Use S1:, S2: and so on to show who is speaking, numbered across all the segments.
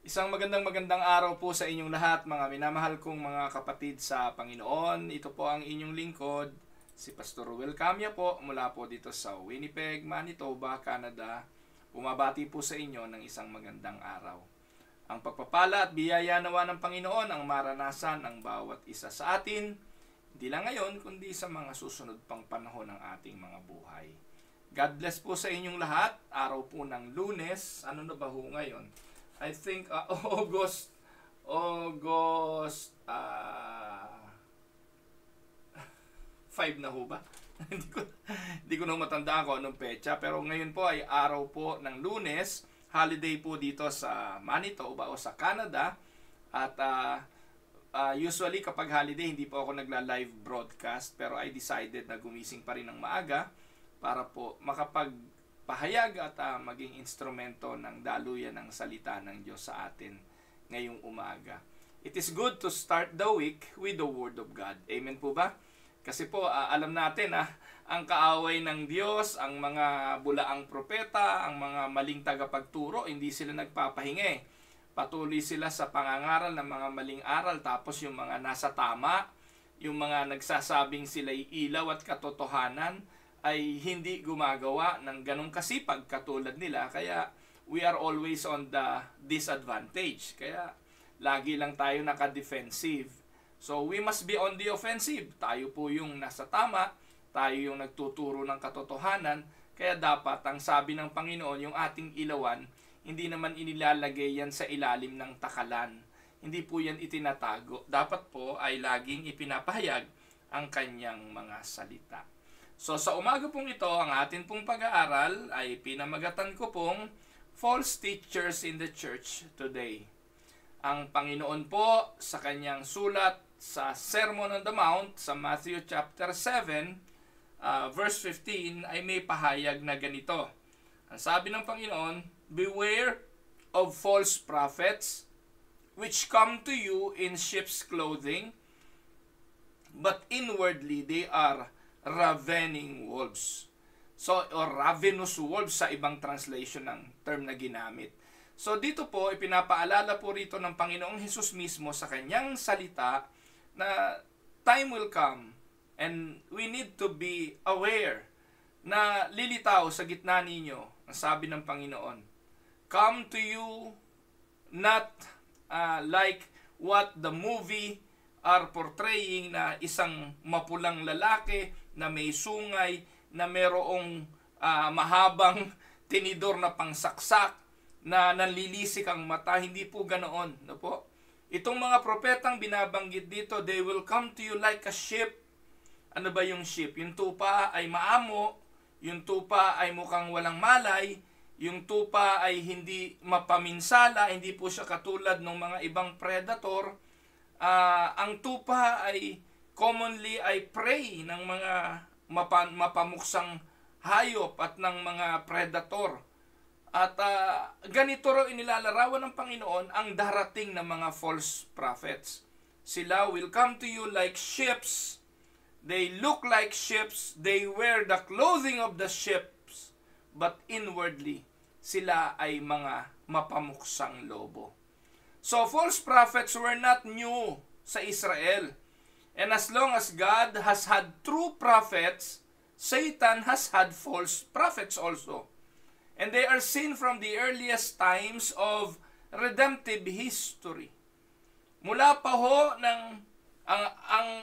S1: Isang magandang araw po sa inyong lahat, mga minamahal kong mga kapatid sa Panginoon. Ito po ang inyong lingkod, si Pastor Ruel Camia po, mula po dito sa Winnipeg, Manitoba, Canada. Bumabati po sa inyo ng isang magandang araw. Ang pagpapala at biyaya nawa ng Panginoon ang maranasan ng bawat isa sa atin, hindi lang ngayon, kundi sa mga susunod pang panahon ng ating mga buhay. God bless po sa inyong lahat. Araw po ng Lunes. Ano na ba ho ngayon? I think August 5 na ho ba? hindi ko na matandaan kung anong petsa, pero ngayon po ay araw po ng Lunes, holiday po dito sa Manitoba o sa Canada. At usually kapag holiday hindi po ako nagla-live broadcast, pero I decided na gumising pa rin ng maaga para po makapagpahayag at maging instrumento ng daluyan ng salita ng Diyos sa atin ngayong umaga. It is good to start the week with the Word of God. Amen po ba? Kasi po alam natin ang kaaway ng Diyos, ang mga bulaang propeta, ang mga maling tagapagturo, hindi sila nagpapahinga. Patuloy sila sa pangangaral ng mga maling aral, tapos yung mga nasa tama, yung mga nagsasabing sila'y ilaw at katotohanan, ay hindi gumagawa ng ganong kasipag katulad nila. Kaya we are always on the disadvantage. Kaya lagi lang tayo naka-defensive. So we must be on the offensive. Tayo po yung nasa tama, tayo yung nagtuturo ng katotohanan. Kaya dapat ang sabi ng Panginoon, yung ating ilawan, hindi naman inilalagay yan sa ilalim ng takalan. Hindi po yan itinatago. Dapat po ay laging ipinapahayag ang kanyang mga salita. So sa umaga pong ito, ang atin pong pag-aaral ay pinamagatan ko pong False Teachers in the Church Today. Ang Panginoon po sa kanyang sulat sa Sermon on the Mount sa Matthew chapter 7, verse 15 ay may pahayag na ganito. Ang sabi ng Panginoon, "Beware of false prophets which come to you in sheep's clothing, but inwardly they are ravening wolves." So, or ravenous wolves sa ibang translation ng term na ginamit. So, dito po, ipinapaalala po rito ng Panginoong Hesus mismo sa kanyang salita na time will come and we need to be aware na lilitaw sa gitna ninyo, ang sabi ng Panginoon. Come to you not like what the movie are portraying, na isang mapulang lalaki na may sungay, na merong mahabang tinidor na pangsaksak, na nanlilisik ang mata. Hindi po ganoon. No po? Itong mga propetang binabanggit dito, they will come to you like a sheep. Ano ba yung sheep? Yung tupa ay maamo, yung tupa ay mukhang walang malay, yung tupa ay hindi mapaminsala, hindi po siya katulad ng mga ibang predator. Ang tupa ay commonly ay prey ng mga mapamuksang hayop at ng mga predator. At ganito ro inilalarawan ng Panginoon ang darating na mga false prophets. Sila will come to you like sheeps. They look like sheeps. They wear the clothing of the sheeps. But inwardly, sila ay mga mapamuksang lobo. So false prophets were not new sa Israel. And as long as God has had true prophets, Satan has had false prophets also. And they are seen from the earliest times of redemptive history. Mula pa ho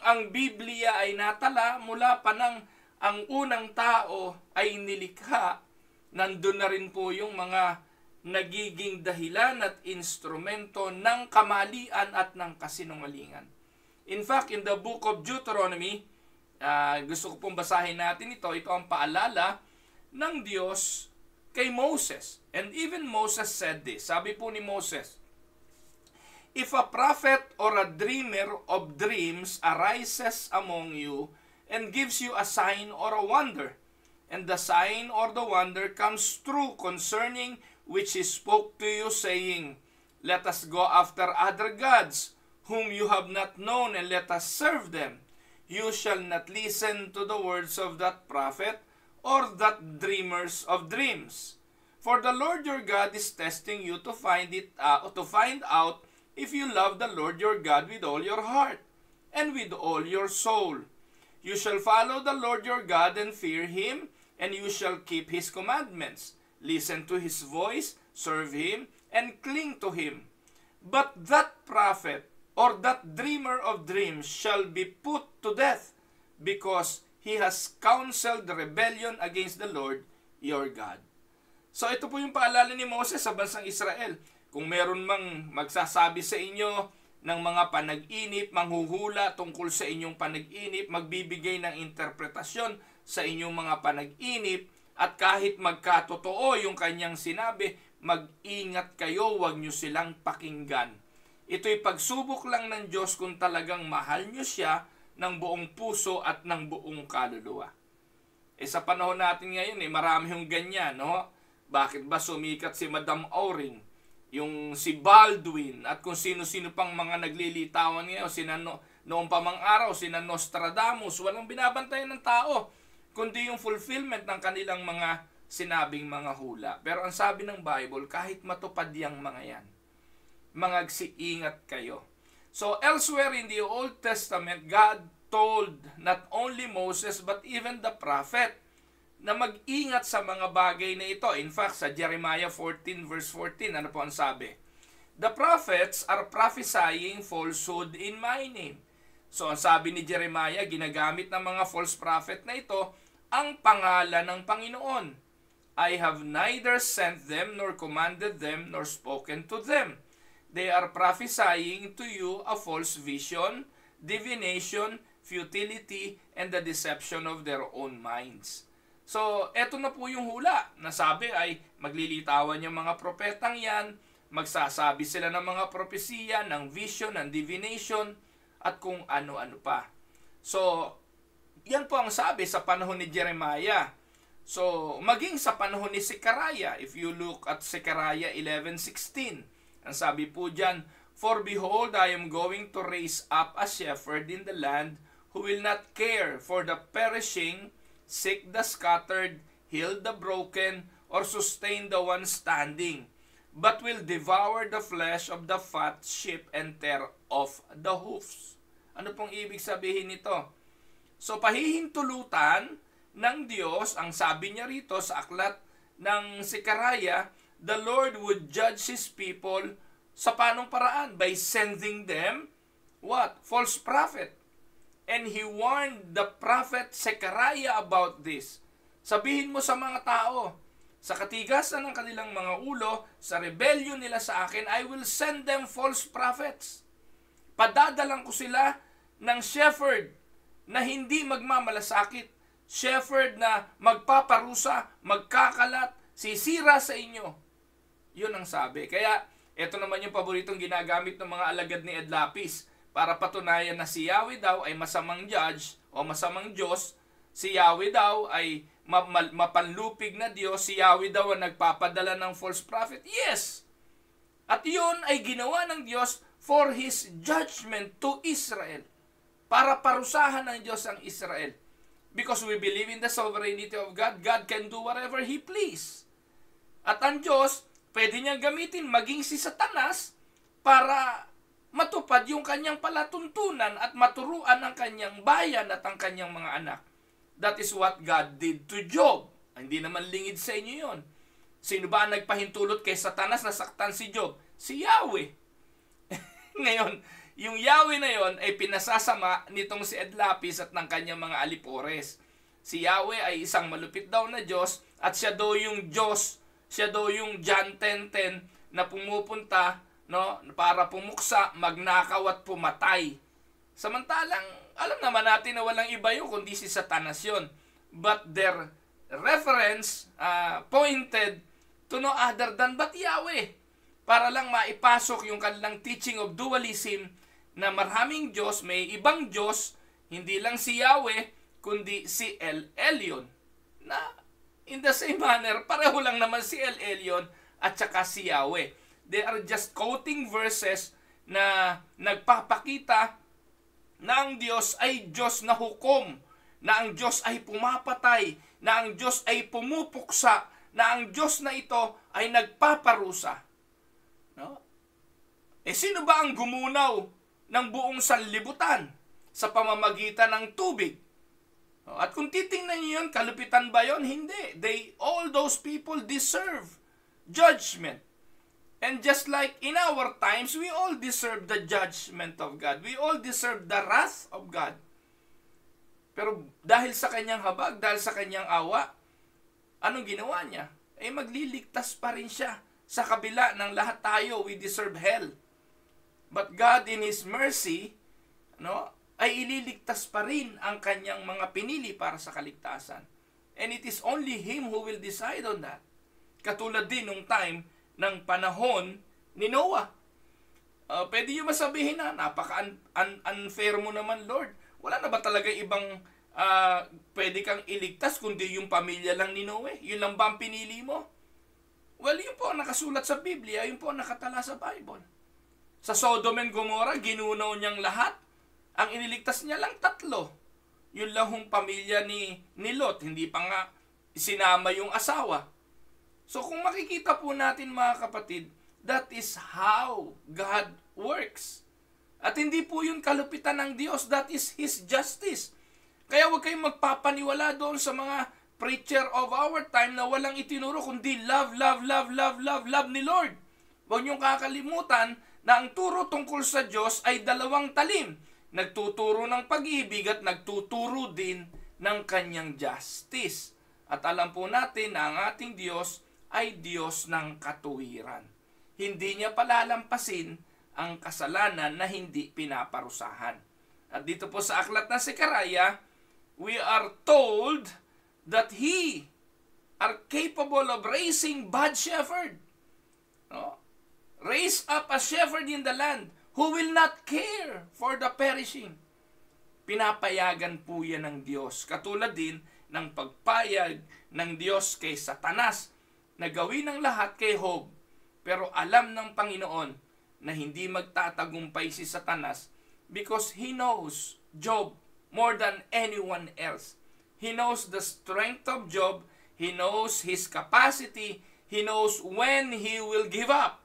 S1: ang Biblia ay natala, mula pa nang ang unang tao ay nilikha, nandun na rin po yung mga nagiging dahilan at instrumento ng kamalian at ng kasinungalingan. In fact, in the book of Deuteronomy, gusto ko pong basahin natin ito. Ito ang paalala ng Diyos kay Moses. And even Moses said this. Sabi po ni Moses, "If a prophet or a dreamer of dreams arises among you and gives you a sign or a wonder, and the sign or the wonder comes true concerning which he spoke to you, saying, 'Let us go after other gods, whom you have not known, and let us serve them,' you shall not listen to the words of that prophet or that dreamers of dreams. For the Lord your God is testing you to find out if you love the Lord your God with all your heart and with all your soul. You shall follow the Lord your God and fear him, and you shall keep his commandments. Listen to his voice, serve him, and cling to him. But that prophet or that dreamer of dreams shall be put to death, because he has counseled rebellion against the Lord your God. So ito po yung paalala ni Moses sa bansang Israel. Kung meron mang magsasabi sa inyo ng mga panag-inip, manghuhula tungkol sa inyong panag-inip, magbibigay ng interpretasyon sa inyong mga panag-inip, at kahit magkatotoo yung kanyang sinabi, mag-ingat kayo, huwag nyo silang pakinggan. Ito'y pagsubok lang ng Diyos kung talagang mahal nyo siya ng buong puso at ng buong kaluluwa. Sa panahon natin ngayon, marami yung ganyan, no? Bakit ba sumikat si Madam Auring, yung si Baldwin, at kung sino-sino pang mga naglilitawan ngayon, noong pamang araw, sina Nostradamus, walang binabantayan ng tao, kundi yung fulfillment ng kanilang mga sinabing mga hula. Pero ang sabi ng Bible, kahit matupad yang mga yan, mangagsiingat kayo. So elsewhere in the Old Testament, God told not only Moses but even the prophet na mag-ingat sa mga bagay na ito. In fact, sa Jeremiah 14 verse 14, ano po ang sabi? The prophets are prophesying falsehood in my name. So ang sabi ni Jeremiah, ginagamit ng mga false prophet na ito ang pangalan ng Panginoon. I have neither sent them, nor commanded them, nor spoken to them. They are prophesying to you a false vision, divination, futility, and the deception of their own minds. So, eto na po yung hula. Nasabi ay maglilitawan yung mga propetang yan, magsasabi sila ng mga propesiya, ng vision, ng divination, at kung ano-ano pa. So, yan po ang sabi sa panahon ni Jeremiah. So, maging sa panahon ni Zechariah, if you look at Zechariah 11:16, ang sabi po dyan, For behold, I am going to raise up a shepherd in the land who will not care for the perishing, seek the scattered, heal the broken, or sustain the one standing, but will devour the flesh of the fat sheep and tear off the hoofs. Ano pong ibig sabihin nito? So, pahihintulutan ng Diyos, ang sabi niya rito sa aklat ng Zechariah, the Lord would judge His people sa panong paraan? By sending them, what? False prophet. And He warned the prophet Zechariah about this. Sabihin mo sa mga tao, sa katigasan ng kanilang mga ulo, sa rebellion nila sa akin, I will send them false prophets. Padadalang ko sila ng shepherd na hindi magmamalasakit. Shepherd na magpaparusa, magkakalat, sisira sa inyo. Yun ang sabi. Kaya, ito naman yung paboritong ginagamit ng mga alagad ni Ed Lapis para patunayan na si Yahweh daw ay masamang judge o masamang Diyos. Si Yahweh daw ay mapanlupig na Diyos. Si Yahweh daw ang nagpapadala ng false prophet. Yes! At yun ay ginawa ng Diyos for His judgment to Israel. Para parusahan ng Diyos ang Israel. Because we believe in the sovereignty of God, God can do whatever He please. At ang Diyos, pwede niyang gamitin maging si Satanas para matupad yung kanyang palatuntunan at maturuan ang kanyang bayan at ang kanyang mga anak. That is what God did to Job. Hindi naman lingid sa inyo yun. Sino ba ang nagpahintulot kay Satanas na saktan si Job? Si Yahweh. Ngayon, yung Yahweh na yon ay pinasasama nitong si Ed Lapis at ng kanyang mga alipores. Si Yahweh ay isang malupit daw na Diyos at siya daw yung Diyos, siya daw yung John 10:10 na pumupunta, no, para pumuksa, magnakaw at pumatay. Samantalang, alam naman natin na walang iba yun kundi si Satanas yun. But their reference pointed to no other than but Yahweh. Para lang maipasok yung kanilang teaching of dualism na maraming Diyos, may ibang Diyos, hindi lang si Yahweh, kundi si El Elyon. Na in the same manner, pareho lang naman si El Elyon at saka si Yahweh. They are just quoting verses na nagpapakita na ang Diyos ay Diyos na hukom, na ang Diyos ay pumapatay, na ang Diyos ay pumupuksa, na ang Diyos na ito ay nagpaparusa. No? Sino ba ang gumunaw ng buong sanlibutan sa pamamagitan ng tubig? At kung titingnan niyo yun, kalupitan ba yun? Hindi. All those people deserve judgment. And just like in our times, we all deserve the judgment of God. We all deserve the wrath of God. Pero dahil sa kanyang habag, dahil sa kanyang awa, anong ginawa niya? Magliligtas pa rin siya. Sa kabila ng lahat tayo, we deserve hell. But God in His mercy, ay ililigtas pa rin ang kanyang mga pinili para sa kaligtasan. And it is only Him who will decide on that. Katulad din nung time ng panahon ni Noah. Pwede nyo masabihin na, napaka-unfair mo naman, Lord. Wala na ba talaga ibang pwede kang iligtas kundi yung pamilya lang ni Noe? Yun lang ba ang pinili mo? Well, yun po ang nakasulat sa Biblia, yun po ang nakatala sa Bible. Sa Sodom and Gomorrah, ginunaw niyang lahat. Ang iniligtas niya lang 3. Yun lang hong pamilya ni Lot. Hindi pa nga sinama yung asawa. So kung makikita po natin mga kapatid, that is how God works. At hindi po yun kalupitan ng Diyos. That is His justice. Kaya huwag kayong magpapaniwala doon sa mga preacher of our time na walang itinuro kundi love, love, love, love, love, love ni Lord. Huwag niyong kakalimutan na ang turo tungkol sa Diyos ay 2 talim. Nagtuturo ng pag-ibig at nagtuturo din ng kanyang justice. At alam po natin na ang ating Diyos ay Diyos ng katuwiran. Hindi niya palalampasin ang kasalanan na hindi pinaparusahan. At dito po sa aklat na Sekaraya, we are told that He are capable of raising bad shepherd. Raise up a shepherd in the land who will not care for the perishing. Pinapayagan po yan ng Diyos. Katulad din ng pagpayag ng Diyos kay Satanas na gawin ang lahat kay Job. Pero alam ng Panginoon na hindi magtatagumpay si Satanas because He knows Job more than anyone else. He knows the strength of Job. He knows his capacity. He knows when he will give up.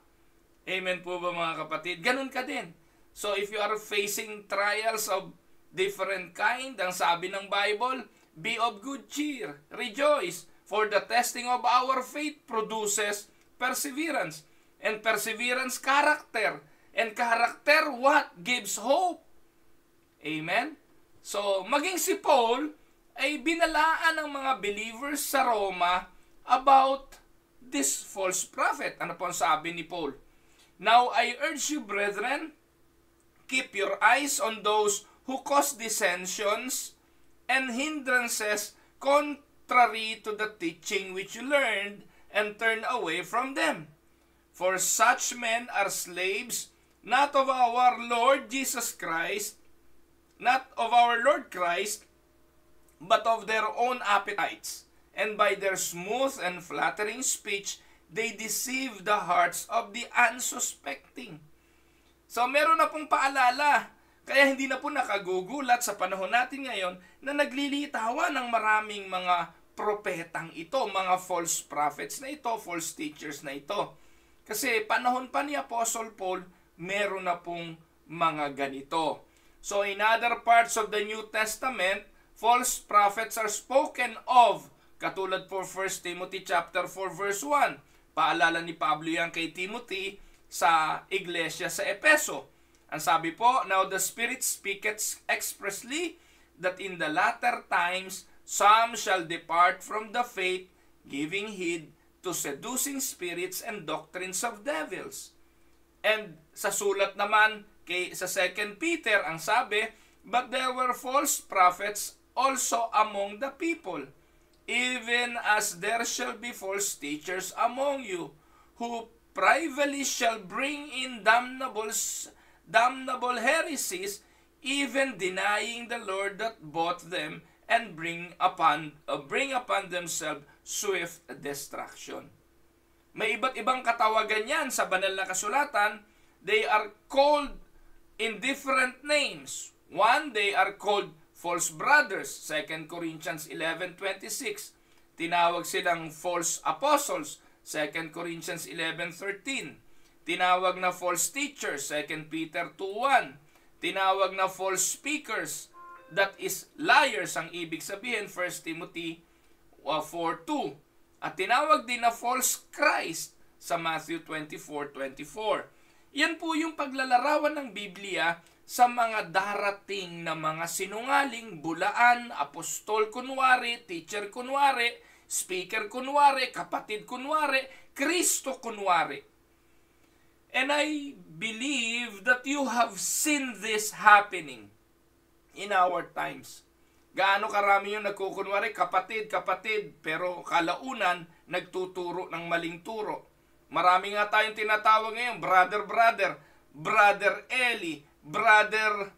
S1: Amen po ba mga kapatid? Ganun ka din. So if you are facing trials of different kind, ang sabi ng Bible, be of good cheer, rejoice, for the testing of our faith produces perseverance. And perseverance, character. And character, what? Gives hope. Amen? So, maging si Paul ay binalaan ng mga believers sa Roma about this false prophet. Ano po ang sabi ni Paul? Now I urge you, brethren, keep your eyes on those who cause dissensions and hindrances contrary to the teaching which you learned, and turn away from them. For such men are slaves, not of our Lord Jesus Christ, not of our Lord Christ, but of their own appetites. And by their smooth and flattering speech, they deceive the hearts of the unsuspecting. So meron na pong paalala. Kaya hindi na po nakagugulat sa panahon natin ngayon na naglilitawan ng maraming mga propetang ito, mga false prophets na ito, false teachers na ito. Kasi panahon pa ni Apostle Paul, meron na pong mga ganito. So in other parts of the New Testament, false prophets are spoken of. Katulad po 1 Timothy chapter 4 verse 1. Paalala ni Pablo yan kay Timothy sa iglesia sa Epeso. Ang sabi po, now the Spirit speaketh expressly that in the latter times some shall depart from the faith, giving heed to seducing spirits and doctrines of devils. And sa sulat naman sa 2 Peter, ang sabi, but there were false prophets also among the people, even as there shall be false teachers among you, who privily shall bring in damnable heresies, even denying the Lord that bought them, and bring upon themselves swift destruction. May iba't ibang katawagan yan sa banal na kasulatan. They are called in different names. One, they are called false brothers, 2 Corinthians 11:26. tinawag silang false apostles, 2 Corinthians 11:13. Tinawag na false teachers, 2 Peter 2:1. Tinawag na false speakers, that is liars ang ibig sabihin, 1 Timothy 4:2. At tinawag din na false Christ sa Matthew 24:24. Yan po yung paglalarawan ng Biblia sa mga darating na mga sinungaling, bulaan, apostol kunwari, teacher kunwari, speaker kunwari, kapatid kunwari, Kristo kunwari. And I believe that you have seen this happening in our times. Gaano karami yung nagkukunwari, kapatid, pero kalaunan, nagtuturo ng maling turo. Marami nga tayong tinatawag ngayon, brother Eli, brother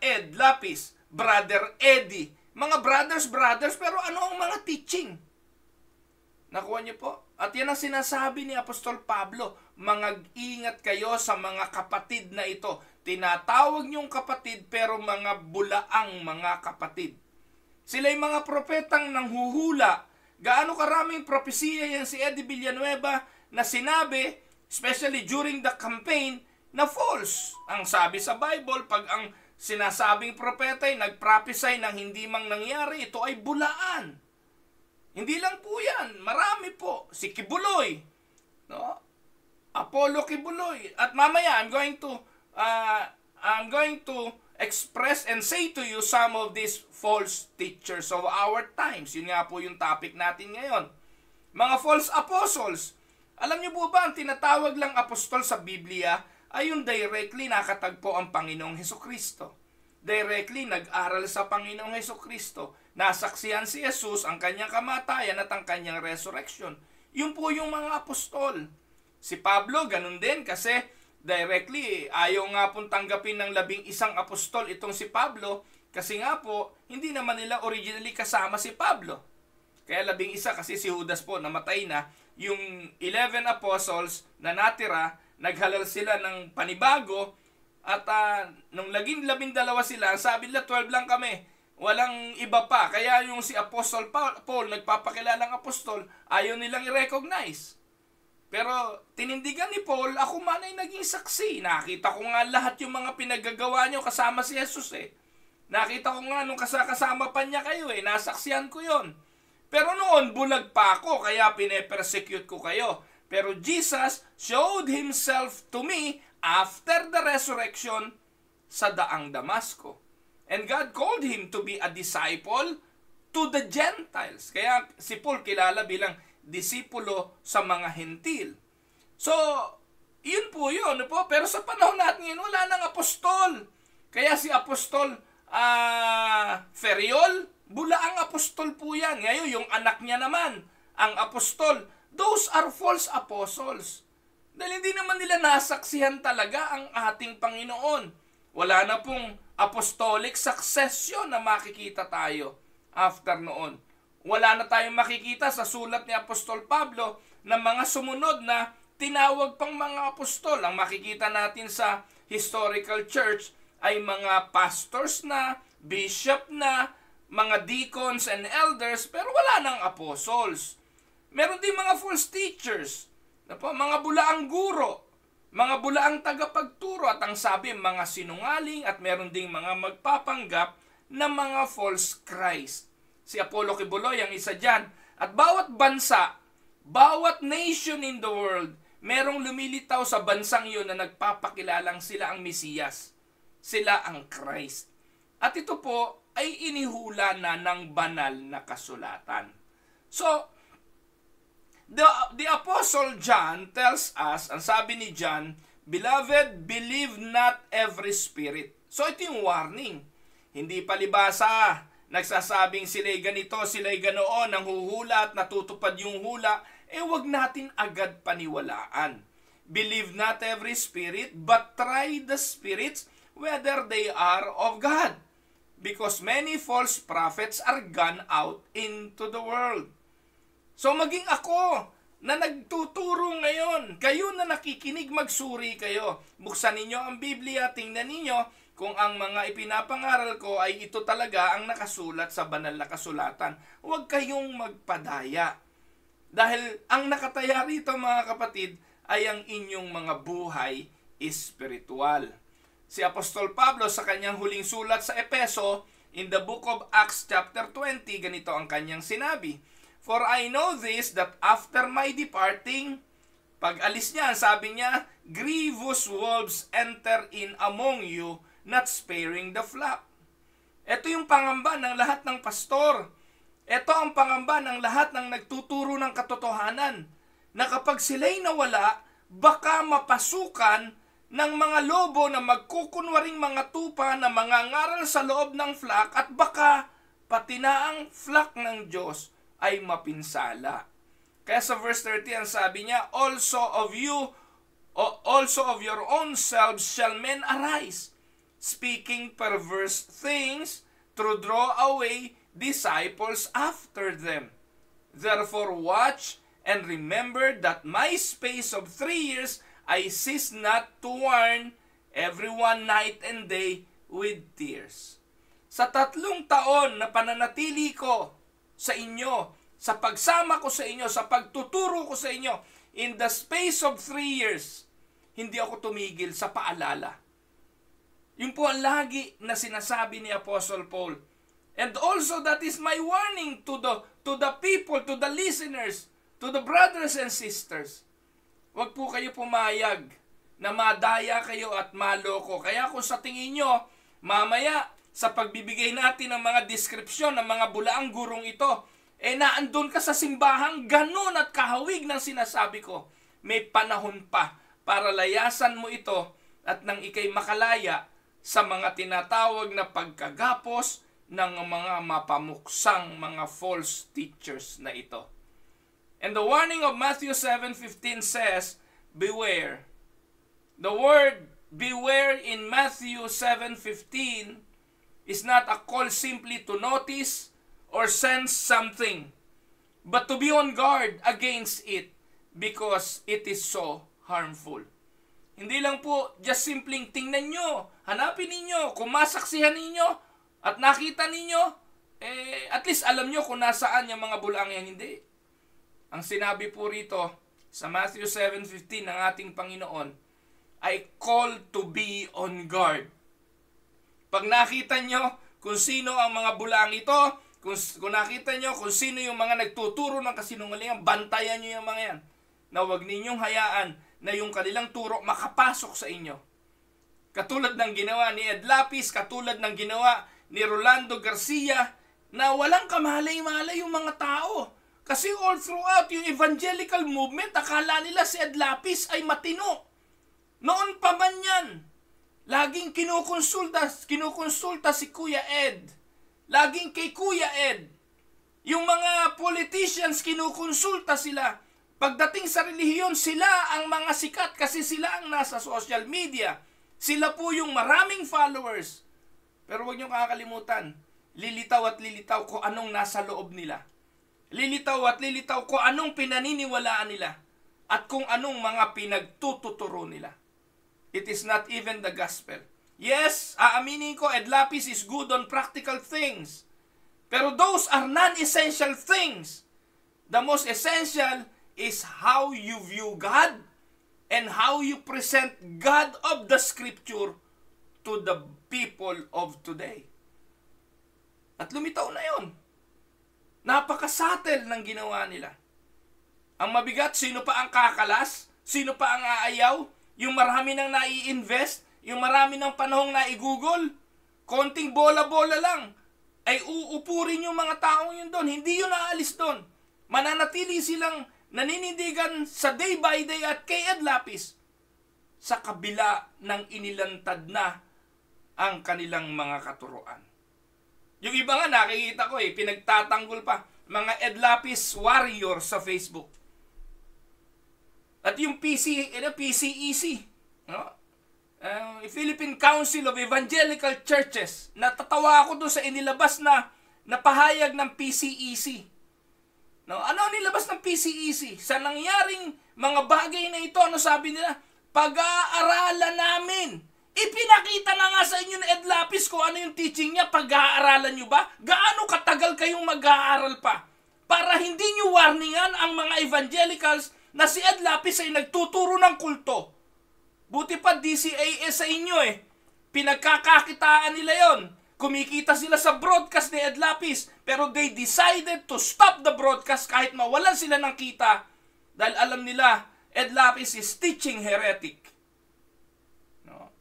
S1: Ed Lapis, brother Eddie. Mga brothers, pero ano ang mga teaching? Nakuha niyo po? At yan ang sinasabi ni Apostol Pablo, mag-ingat kayo sa mga kapatid na ito. Tinatawag niyong kapatid pero mga bulaang mga kapatid. Sila'y mga propetang nanghuhula. Gaano karaming propesiya yan si Eddie Villanueva na sinabi, especially during the campaign, na false. Ang sabi sa Bible, pag ang sinasabing propeta ay nagprophesy ng hindi mang nangyari, ito ay bulaan. Hindi lang po yan, marami po. Si Kibuloy, no? Apollo Kibuloy. At mamaya, I'm going to express and say to you some of these false teachers of our times. Yun nga po yung topic natin ngayon. Mga false apostles. Alam niyo po ba, ang tinatawag lang apostol sa Biblia ay yung directly nakatagpo ang Panginoong Hesukristo. Directly nag-aral sa Panginoong Hesukristo. Nasaksihan si Jesus ang kanyang kamatayan at ang kanyang resurrection. Yun po yung mga apostol. Si Pablo, ganun din kasi directly, ayaw nga pong tanggapin ng 11 apostol itong si Pablo kasi nga po, hindi naman nila originally kasama si Pablo. Kaya 11 kasi si Judas po namatay na. Yung 11 apostles na natira, naghalal sila ng panibago at nung naging 12 sila, sabi nila 12 lang kami. Walang iba pa. Kaya yung si Apostle Paul, nagpapakilalang apostol, ayaw nilang i-recognize. Pero tinindigan ni Paul, ako man ay naging saksi. Nakita ko nga lahat yung mga pinagagawa nyo kasama si Jesus eh. Nakita ko nga nung kasama pa niya kayo eh. Nasaksihan ko yon. Pero noon, bulag pa ako, kaya pine-persecute ko kayo. Pero Jesus showed Himself to me after the resurrection sa daang Damasco. And God called him to be a disciple to the Gentiles. Kaya si Paul kilala bilang disipulo sa mga hentil. So, yun po yun. Po. Pero sa panahon natin yun, wala nang apostol. Kaya si Apostol Feriol, bulaang apostol po yan. Ngayon, yung anak niya naman, ang apostol, those are false apostles. Dahil hindi naman nila nasaksihan talaga ang ating Panginoon. Wala na pong apostolic succession na makikita tayo after noon. Wala na tayong makikita sa sulat ni Apostol Pablo na mga sumunod na tinawag pang mga apostol. Ang makikita natin sa historical church ay mga pastors na, bishop na, mga deacons and elders, pero wala nang apostles. Meron din mga false teachers, mga bulaang guro, mga bulaang tagapagturo at ang sabi mga sinungaling at meron ding mga magpapanggap na mga false Christ. Si Apollo Kibuloy ang isa dyan. At bawat bansa, bawat nation in the world, merong lumilitaw sa bansang yun na nagpapakilalang sila ang Mesiyas. Sila ang Christ. At ito po ay inihula na ng banal na kasulatan. So, the Apostle John tells us, ang sabi ni John, Beloved, believe not every spirit. So ito yung warning. Hindi palibasa, nagsasabing sila'y ganito, sila'y ganoon, ang huhula at natutupad yung hula, wag natin agad paniwalaan. Believe not every spirit, but try the spirits whether they are of God. Because many false prophets are gone out into the world. So maging ako na nagtuturo ngayon, kayo na nakikinig, magsuri kayo. Buksan ninyo ang Biblia, tingnan ninyo kung ang mga ipinapangaral ko ay ito talaga ang nakasulat sa banal na kasulatan. Huwag kayong magpadaya. Dahil ang nakataya rito mga kapatid ay ang inyong mga buhay espiritual. Si Apostol Pablo sa kanyang huling sulat sa Epeso, in the book of Acts chapter 20, ganito ang kanyang sinabi, "For I know this, that after my departing," pag alis niya, sabi niya, "grievous wolves enter in among you, not sparing the flock." Ito yung pangamba ng lahat ng pastor. Ito ang pangamba ng lahat ng nagtuturo ng katotohanan, na kapag sila'y nawala, baka mapasukan ng mga lobo na magkukunwaring mga tupa na mangangaral sa loob ng flock, at baka pati na ang flock ng Diyos ay mapinsala. Kaya sa verse 30 ang sabi niya, also of your own selves shall men arise, speaking perverse things to draw away disciples after them. Therefore watch and remember that my space of 3 years I cease not to warn everyone night and day with tears. Sa 3 taon na pananatili ko sa inyo, sa pagsama ko sa inyo, sa pagtuturo ko sa inyo, in the space of 3 years, hindi ako tumigil sa paalala. Yung po ang lagi na sinasabi ni Apostle Paul. And also that is my warning to the people, to the listeners, to the brothers and sisters. Huwag po kayo pumayag na madaya kayo at maloko. Kaya kung sa tingin nyo, mamaya sa pagbibigay natin ng mga deskripsyon ng mga bulaang gurong ito, naandun ka sa simbahang ganun at kahawig ng sinasabi ko. May panahon pa para layasan mo ito at nang ikay makalaya sa mga tinatawag na pagkagapos ng mga mapamuksang mga false teachers na ito. And the warning of Matthew 7:15 says, beware. The word beware in Matthew 7:15 is not a call simply to notice or sense something, but to be on guard against it because it is so harmful. Hindi lang po just simpleng tingnan nyo, hanapin ninyo, kung masaksihan ninyo at nakita ninyo, at least alam nyo kung nasaan yung mga bulaang yan. Hindi. Ang sinabi po rito sa Matthew 7:15 ng ating Panginoon ay call to be on guard. Pag nakita nyo kung sino ang mga bulaang ito, kung nakita nyo kung sino yung mga nagtuturo ng kasinungalingan, bantayan nyo yung mga yan. Na huwag ninyong hayaan na yung kanilang turo makapasok sa inyo. Katulad ng ginawa ni Ed Lapis, katulad ng ginawa ni Rolando Garcia, na walang kamalay-malay yung mga tao. Kasi all throughout yung evangelical movement, akala nila si Ed Lapis ay matino. Noon pa man yan, laging kinukonsulta si Kuya Ed. Laging kay Kuya Ed. Yung mga politicians, kinukonsulta sila. Pagdating sa relihiyon, sila ang mga sikat kasi sila ang nasa social media. Sila po yung maraming followers. Pero huwag niyong kakalimutan, lilitaw at lilitaw ko anong nasa loob nila. Lilitaw at lilitaw ko anong pinaniniwalaan nila at kung anong mga pinagtututuro nila. It is not even the gospel. Yes, aaminin ko, Ed Lapis is good on practical things. Pero those are non-essential things. The most essential is how you view God and how you present God of the Scripture to the people of today. At lumitaw na yun. Napakasatel ng ginawa nila. Ang mabigat, sino pa ang kakalas? Sino pa ang aayaw? Yung marami nang nai-invest? Yung marami ng panahong naigugol? Konting bola-bola lang ay uupurin yung mga taong yun doon. Hindi yun aalis doon. Mananatili silang naninindigan sa day by day at kay Ed Lapis sa kabila ng inilantad na ang kanilang mga katuruan. Yung iba nga nakikita ko pinagtatanggol pa mga Ed Lapis warrior sa Facebook. At yung PCEC, no? Philippine Council of Evangelical Churches, natatawa ako doon sa inilabas na pahayag ng PCEC. No, ano nilabas ng PCEC? Sa nangyaring mga bagay na ito, ano sabi nila? Pag-aaralan namin Ipinakita na nga sa inyo ni Ed Lapis kung ano yung teaching niya. Pag-aaralan nyo ba? Gaano katagal kayong mag-aaral pa? Para hindi nyo warningan ang mga evangelicals na si Ed Lapis ay nagtuturo ng kulto. Buti pa DCAS sa inyo eh. Pinagkakakitaan nila yon. Kumikita sila sa broadcast ni Ed Lapis, pero they decided to stop the broadcast kahit mawalan sila ng kita dahil alam nila Ed Lapis is teaching heretic. No?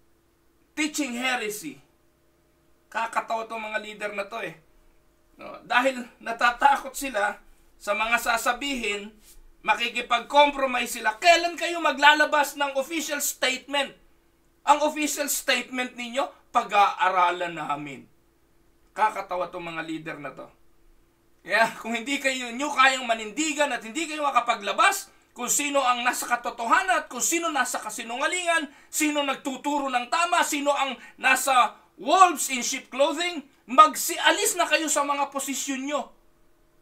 S1: Teaching heresy. Kakatawa itong mga leader na to eh. No? Dahil natatakot sila sa mga sasabihin, makikipag-compromise sila. Kailan kayo maglalabas ng official statement? Ang official statement ninyo, pag-aaralan namin. Kakatawa itong mga leader na to. Kaya kung hindi kayo nyo kayang manindigan at hindi kayo makapaglabas kung sino ang nasa katotohanan at kung sino nasa kasinungalingan, sino nagtuturo ng tama, sino ang nasa wolves in sheep clothing, magsialis na kayo sa mga posisyon nyo.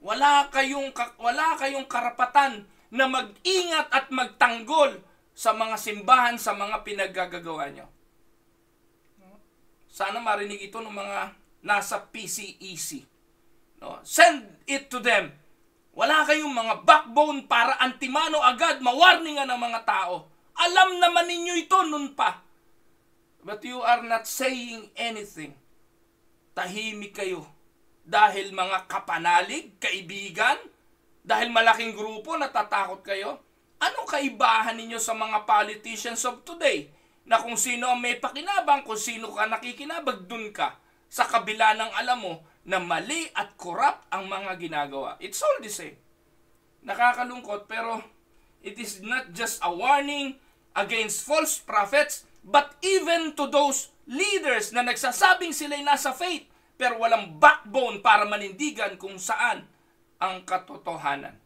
S1: Wala kayong karapatan na mag-ingat at magtanggol sa mga simbahan, sa mga pinaggagawa nyo. Sana marinig ito ng mga nasa PCEC. No? Send it to them. Wala kayong mga backbone para antimano agad, mawarningan ng mga tao. Alam naman ninyo ito nun pa. But you are not saying anything. Tahimik kayo. Dahil mga kapanalig, kaibigan, dahil malaking grupo, natatakot kayo. Anong kaibahan ninyo sa mga politicians of today? Na kung sino ang may pakinabang, kung sino ka nakikinabag, dun ka. Sa kabila ng alam mo na mali at corrupt ang mga ginagawa. It's all the same. Nakakalungkot, pero it is not just a warning against false prophets, but even to those leaders na nagsasabing sila'y nasa faith, pero walang backbone para manindigan kung saan ang katotohanan.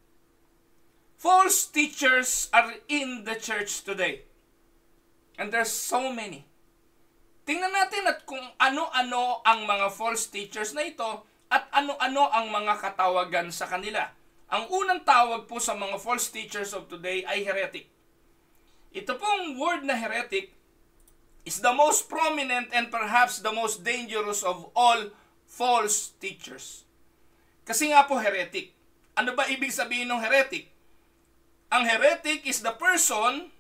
S1: False teachers are in the church today. And there's so many. Tingnan natin at kung ano-ano ang mga false teachers na ito at ano-ano ang mga katawagan sa kanila. Ang unang tawag po sa mga false teachers of today ay heretic. Ito pong word na heretic is the most prominent and perhaps the most dangerous of all false teachers. Kasi nga po heretic. Ano ba ibig sabihin ng heretic? Ang heretic is the person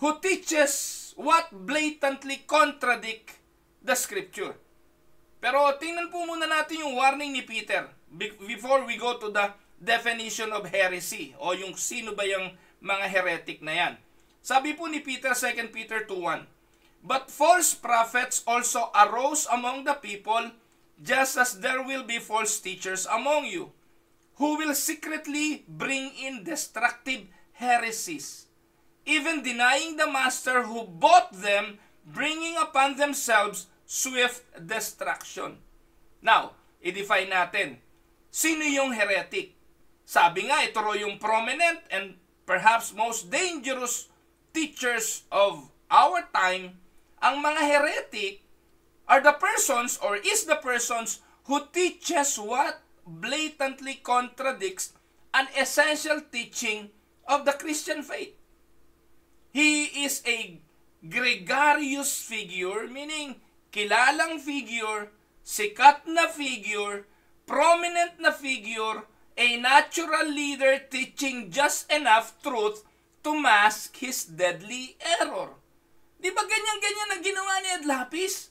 S1: who teaches what blatantly contradict the scripture. Pero tingnan po muna natin yung warning ni Peter before we go to the definition of heresy o yung sino ba yung mga heretic na yan. Sabi po ni Peter, 2 Peter 2:1, "But false prophets also arose among the people, just as there will be false teachers among you, who will secretly bring in destructive heresies, even denying the master who bought them, bringing upon themselves swift destruction." Now, i-define natin. Sino yung heretic? Sabi nga, ito ro yung prominent and perhaps most dangerous teachers of our time. Ang mga heretic are the persons or is the persons who teaches what blatantly contradicts an essential teaching of the Christian faith. He is a gregarious figure, meaning kilalang figure, sikat na figure, prominent na figure, a natural leader teaching just enough truth to mask his deadly error. Di ba ganyan-ganyan ang ginawa ni Ed Lapis?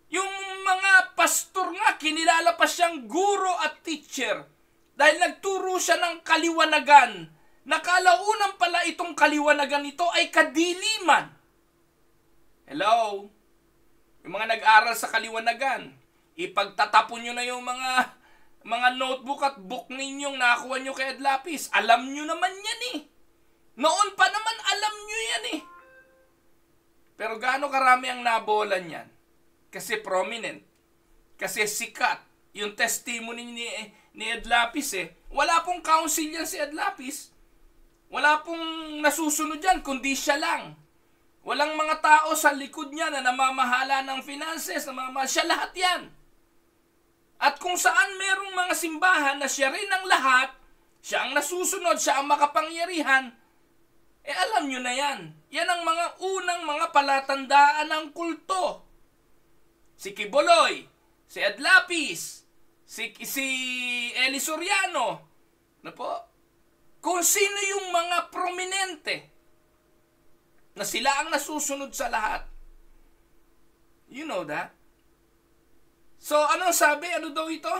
S1: Yung mga pastor nga, kinilala pa siyang guro at teacher dahil nagturo siya ng kaliwanagan. Nakalaunan pala itong kaliwanagan nito ay kadiliman. Hello? Yung mga nag-aral sa kaliwanagan, ipagtatapon nyo na yung mga notebook at book ninyong nakuha nyo kay Ed Lapis. Alam nyo naman yan eh. Noon pa naman alam nyo yan eh. Pero gaano karami ang nabolan yan? Kasi prominent. Kasi sikat. Yung testimony ni Ed Lapis eh. Wala pong counsel yan si Ed Lapis. Wala pong nasusunod yan, kundi siya lang. Walang mga tao sa likod niya na namamahala ng finances, siya lahat yan. At kung saan merong mga simbahan na siya rin ang lahat, siya ang nasusunod, siya ang makapangyarihan, alam nyo na yan. Yan ang mga unang mga palatandaan ng kulto. Si Kiboloy, si Adlapis, si Eli Soriano, na po, kung sino yung mga prominente na sila ang nasusunod sa lahat. You know that? So, ano sabi? Ano daw ito?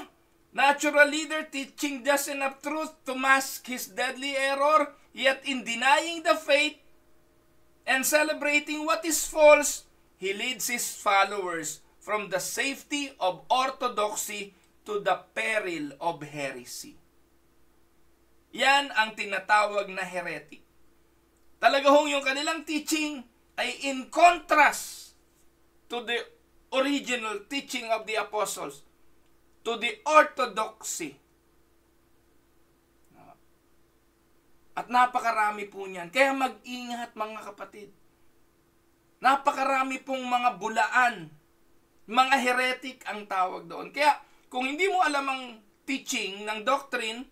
S1: Natural leader teaching just enough truth to mask his deadly error, yet in denying the faith and celebrating what is false, he leads his followers from the safety of orthodoxy to the peril of heresy. Yan ang tinatawag na heretic. Talaga hong yung kanilang teaching ay in contrast to the original teaching of the apostles, to the orthodoxy. At napakarami po niyan. Kaya mag-ingat mga kapatid. Napakarami pong mga bulaan, mga heretic ang tawag doon. Kaya kung hindi mo alam ang teaching ng doctrine,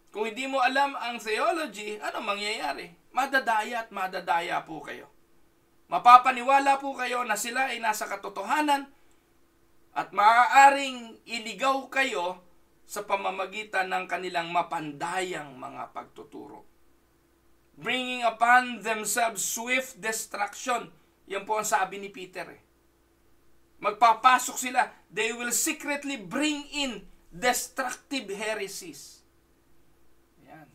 S1: kung hindi mo alam ang theology, ano mangyayari? Madadaya at madadaya po kayo. Mapapaniwala po kayo na sila ay nasa katotohanan at maaaring iligaw kayo sa pamamagitan ng kanilang mapandayang mga pagtuturo. Bringing upon themselves swift destruction. Yan po ang sabi ni Peter. Magpapasok sila. They will secretly bring in destructive heresies. Yan.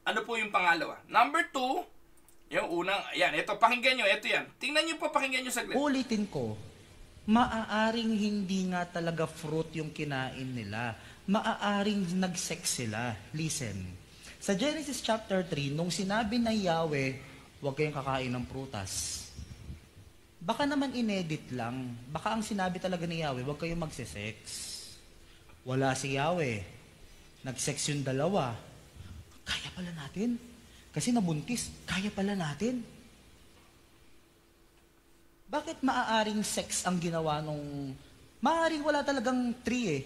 S1: Ano po yung pangalawa? Number 2, yung unang, yan, ito, pakinggan nyo, ito yan. Tingnan nyo po, pakinggan nyo saglit.
S2: Ulitin ko, maaaring hindi nga talaga fruit yung kinain nila. Maaaring nag-sex sila. Listen. Sa Genesis chapter 3, nung sinabi na Yahweh, huwag kayong kakain ng prutas. Baka naman inedit lang. Baka ang sinabi talaga ni Yahweh, huwag kayong magsisex. Wala si Yahweh. Nag-sex yung dalawa. Kaya pala natin. Kasi nabuntis, kaya pala natin. Bakit maaaring sex ang ginawa nung... Maaaring wala talagang tree eh.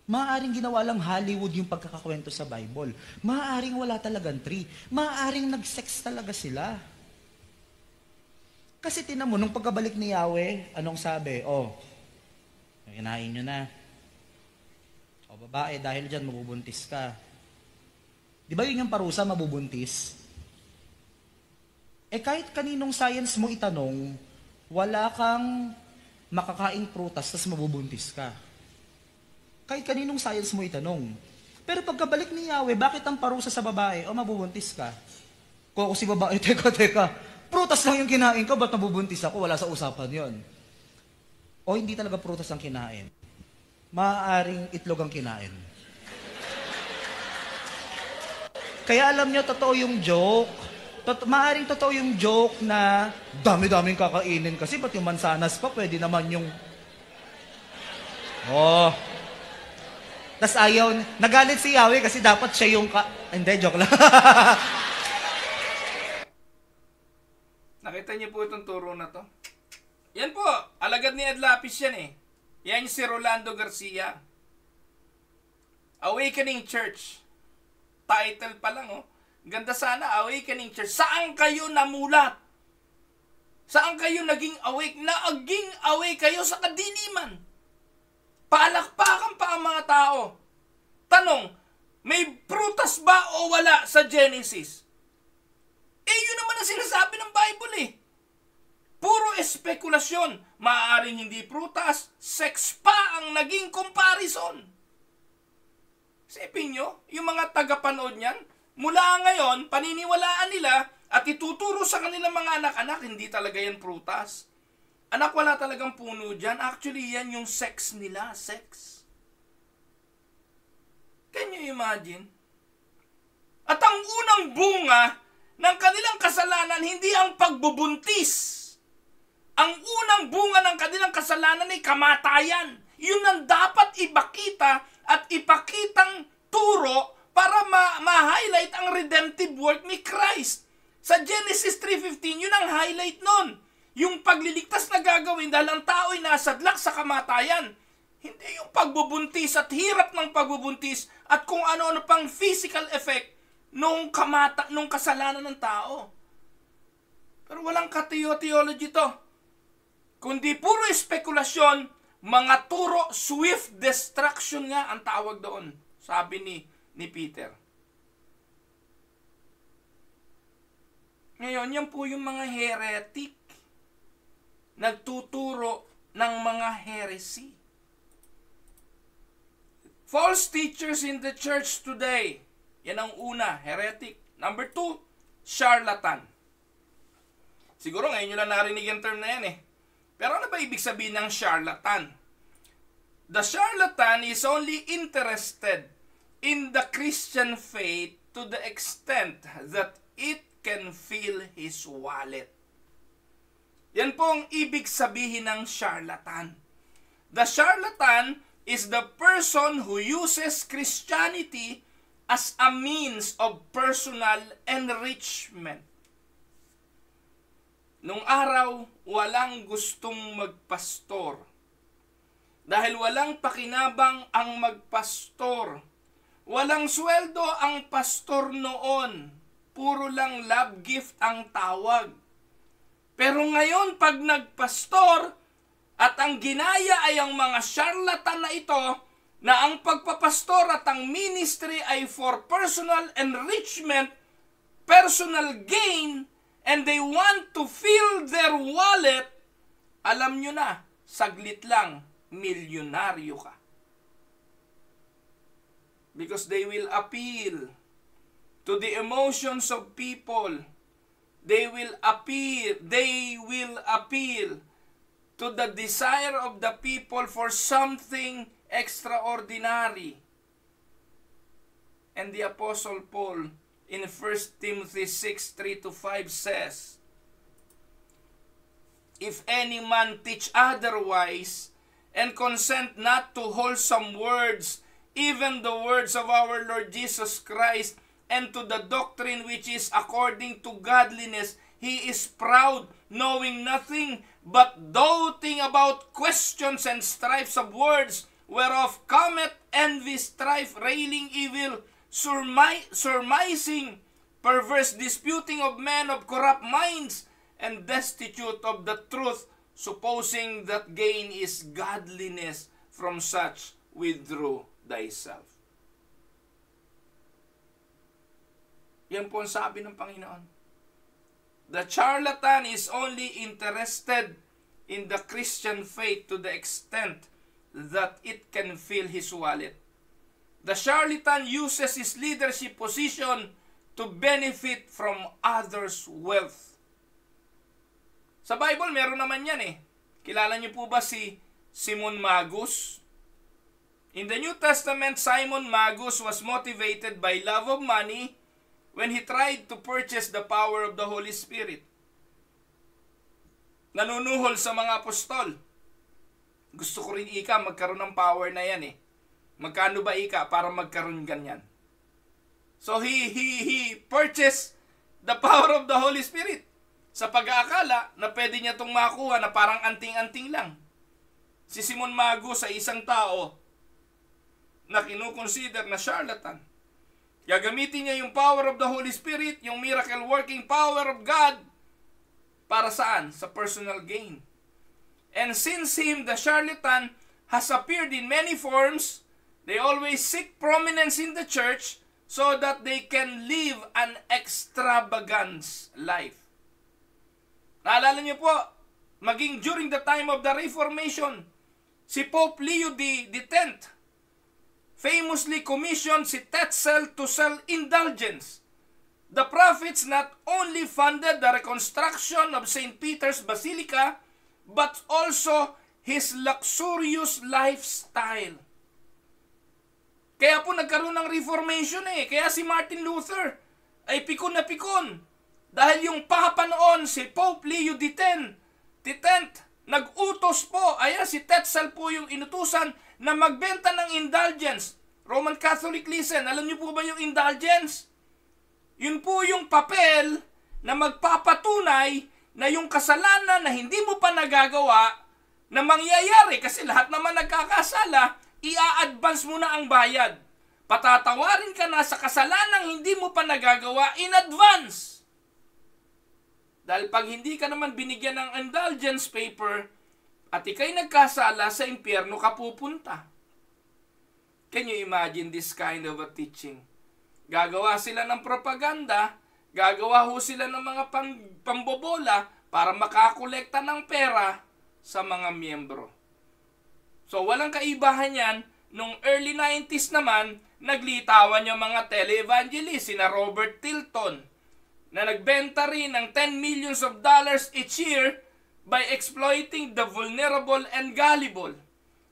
S2: Maaaring ginawa lang Hollywood yung pagkakakwento sa Bible. Maaaring wala talagang tree. Maaaring nag-sex talaga sila. Kasi tinan mo, nung pagkabalik ni Yahweh, anong sabi? Kinain nyo na. Babae, dahil dyan mabubuntis ka. Di ba yun yung parusa, mabubuntis? Kahit kaninong science mo itanong, wala kang makakain prutas, tas mabubuntis ka. Kahit kaninong science mo itanong. Pero pagkabalik ni Yahweh, bakit ang parusa sa babae? Mabubuntis ka. Kung ako si babae, teka, prutas lang yung kinain ko, ba't nabubuntis ako? Wala sa usapan yon. O hindi talaga prutas ang kinain. Maaaring itlog ang kinain. Kaya alam nyo, totoo yung joke. Maaaring totoo yung joke na dami-daming kakainin kasi ba't yung mansanas pa, pwede naman yung... Tas ayaw, nagalit si Yahweh kasi dapat siya yung Hindi, joke lang.
S1: Nakita niyo po itong turo na to? Yan po, alagad ni Adlapis yan eh. Yan si Rolando Garcia. Awakening Church. Title pa lang Ganda sana, Awakening Church. Saan kayo namulat? Saan kayo naging awake? Naging awake kayo sa kadiliman. Palakpakan pa ang mga tao. Tanong, may prutas ba o wala sa Genesis? Yun naman ang sinasabi ng Bible eh. Puro espekulasyon. Maaaring hindi prutas, sex pa ang naging comparison. Isipin nyo, yung mga tagapanood niyan, mula ngayon, paniniwalaan nila at ituturo sa kanilang mga anak-anak, hindi talaga yan prutas. Anak, wala talagang puno dyan. Actually, yan yung sex nila. Sex. Can you imagine? At ang unang bunga ng kanilang kasalanan, hindi ang pagbubuntis. Ang unang bunga ng kanilang kasalanan ay kamatayan. Yun ang dapat ipakita at ipakitang turo para ma-highlight ang redemptive work ni Christ. Sa Genesis 3:15, yun ang highlight nun. Yung pagliligtas na gagawin dahil ang tao ay nasadlak sa kamatayan. Hindi yung pagbubuntis at hirap ng pagbubuntis at kung ano-ano pang physical effect nung kasalanan ng tao. Pero walang ka-theology to. Kundi puro espekulasyon, mga turo, swift destruction nga ang tawag doon. Sabi ni Peter. Ngayon, yan po yung mga heretic. Nagtuturo ng mga heresy. False teachers in the church today. Yan ang una, heretic. Number 2, charlatan. Siguro ngayon nyo lang narinig yung term na yan eh. Pero ano ba ibig sabihin ng charlatan? The charlatan is only interested in the Christian faith to the extent that it can fill his wallet. Yan po ang ibig sabihin ng charlatan. The charlatan is the person who uses Christianity as a means of personal enrichment. Nung araw, walang gustong magpastor. Dahil walang pakinabang ang magpastor. Walang sweldo ang pastor noon. Puro lang love gift ang tawag. Pero ngayon, pag nagpastor, at ang ginaya ay ang mga charlatan na ito, na ang pagpapastor at ang ministry ay for personal enrichment, personal gain, and they want to fill their wallet, alam nyo na, saglit lang, milyonaryo ka. Because they will appeal to the emotions of people. They will appeal to the desire of the people for something extraordinary. And the Apostle Paul in 1 Timothy 6:3-5 says, if any man teach otherwise, and consent not to wholesome words, even the words of our Lord Jesus Christ, and to the doctrine which is according to godliness, he is proud, knowing nothing, but doting about questions and strifes of words, whereof cometh envy, strife, railing evil, surmising, perverse disputing of men of corrupt minds, and destitute of the truth, supposing that gain is godliness. From such withdraw thyself. Yan po ang sabi ng Panginoon. The charlatan is only interested in the Christian faith to the extent that it can fill his wallet. The charlatan uses his leadership position to benefit from others' wealth. Sa Bible, meron naman yan eh. Kilala niyo po ba si Simon Magus? In the New Testament, Simon Magus was motivated by love of money when he tried to purchase the power of the Holy Spirit. Nanunuhol sa mga apostol. Gusto ko rin ika magkaroon ng power na yan eh. Magkano ba ika para magkaroon ganyan? So he purchased the power of the Holy Spirit sa pag-aakala na pwede niya itong makuha na parang anting-anting lang. Si Simon Magus ay isang tao na kinukonsider na charlatan. Gagamitin niya yung power of the Holy Spirit, yung miracle working power of God, para saan? Sa personal gain. And since him, the charlatan, has appeared in many forms, they always seek prominence in the church so that they can live an extravagant life. Naalala niyo po, maging during the time of the Reformation, si Pope Leo X famously commissioned si Tetzel to sell indulgence. The prophets not only funded the reconstruction of St. Peter's Basilica, but also his luxurious lifestyle. Kaya po nagkaroon ng Reformation eh. Kaya si Martin Luther ay pikon na pikon. Dahil yung Papa noon, si Pope Leo X, nag-utos po, ayan si Tetzel po yung inutusan na magbenta ng indulgence. Roman Catholic, listen, alam niyo po ba yung indulgence? Yun po yung papel na magpapatunay na yung kasalanan na hindi mo pa nagagawa na mangyayari kasi lahat naman nagkakasala, ia-advance mo na ang bayad. Patatawarin ka na sa kasalanang hindi mo pa nagagawa in advance. Dahil pag hindi ka naman binigyan ng indulgence paper at ikay nagkasala, sa impyerno ka pupunta. Can you imagine this kind of a teaching? Gagawa sila ng propaganda, gagawa ho sila ng mga pambobola para makakolekta ng pera sa mga miyembro. So walang kaibahan yan. Nung early 90s naman, naglitawan yung mga tele-evangelists, sina Robert Tilton, na nagbenta rin ng $10 millions each year by exploiting the vulnerable and gullible.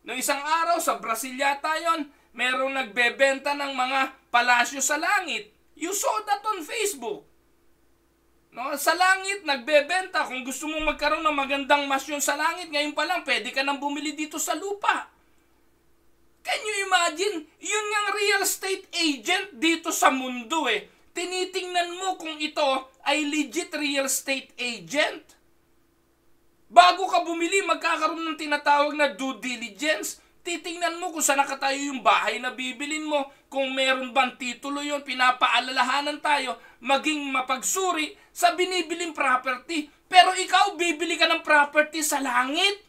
S1: Noong isang araw, sa Brazil yata yun, merong nagbebenta ng mga palasyo sa langit. You saw that on Facebook. No, sa langit, nagbebenta. Kung gusto mong magkaroon ng magandang masyon sa langit, ngayon pa lang, pwede ka nang bumili dito sa lupa. Can you imagine? Yun nga real estate agent dito sa mundo eh. Tinitingnan mo kung ito ay legit real estate agent. Bago ka bumili, magkakaroon ng tinatawag na due diligence. Titingnan mo kung saan nakatayo yung bahay na bibilin mo. Kung meron bang titulo yun, pinapaalalahanan tayo maging mapagsuri sa binibiling property. Pero ikaw, bibili ka ng property sa langit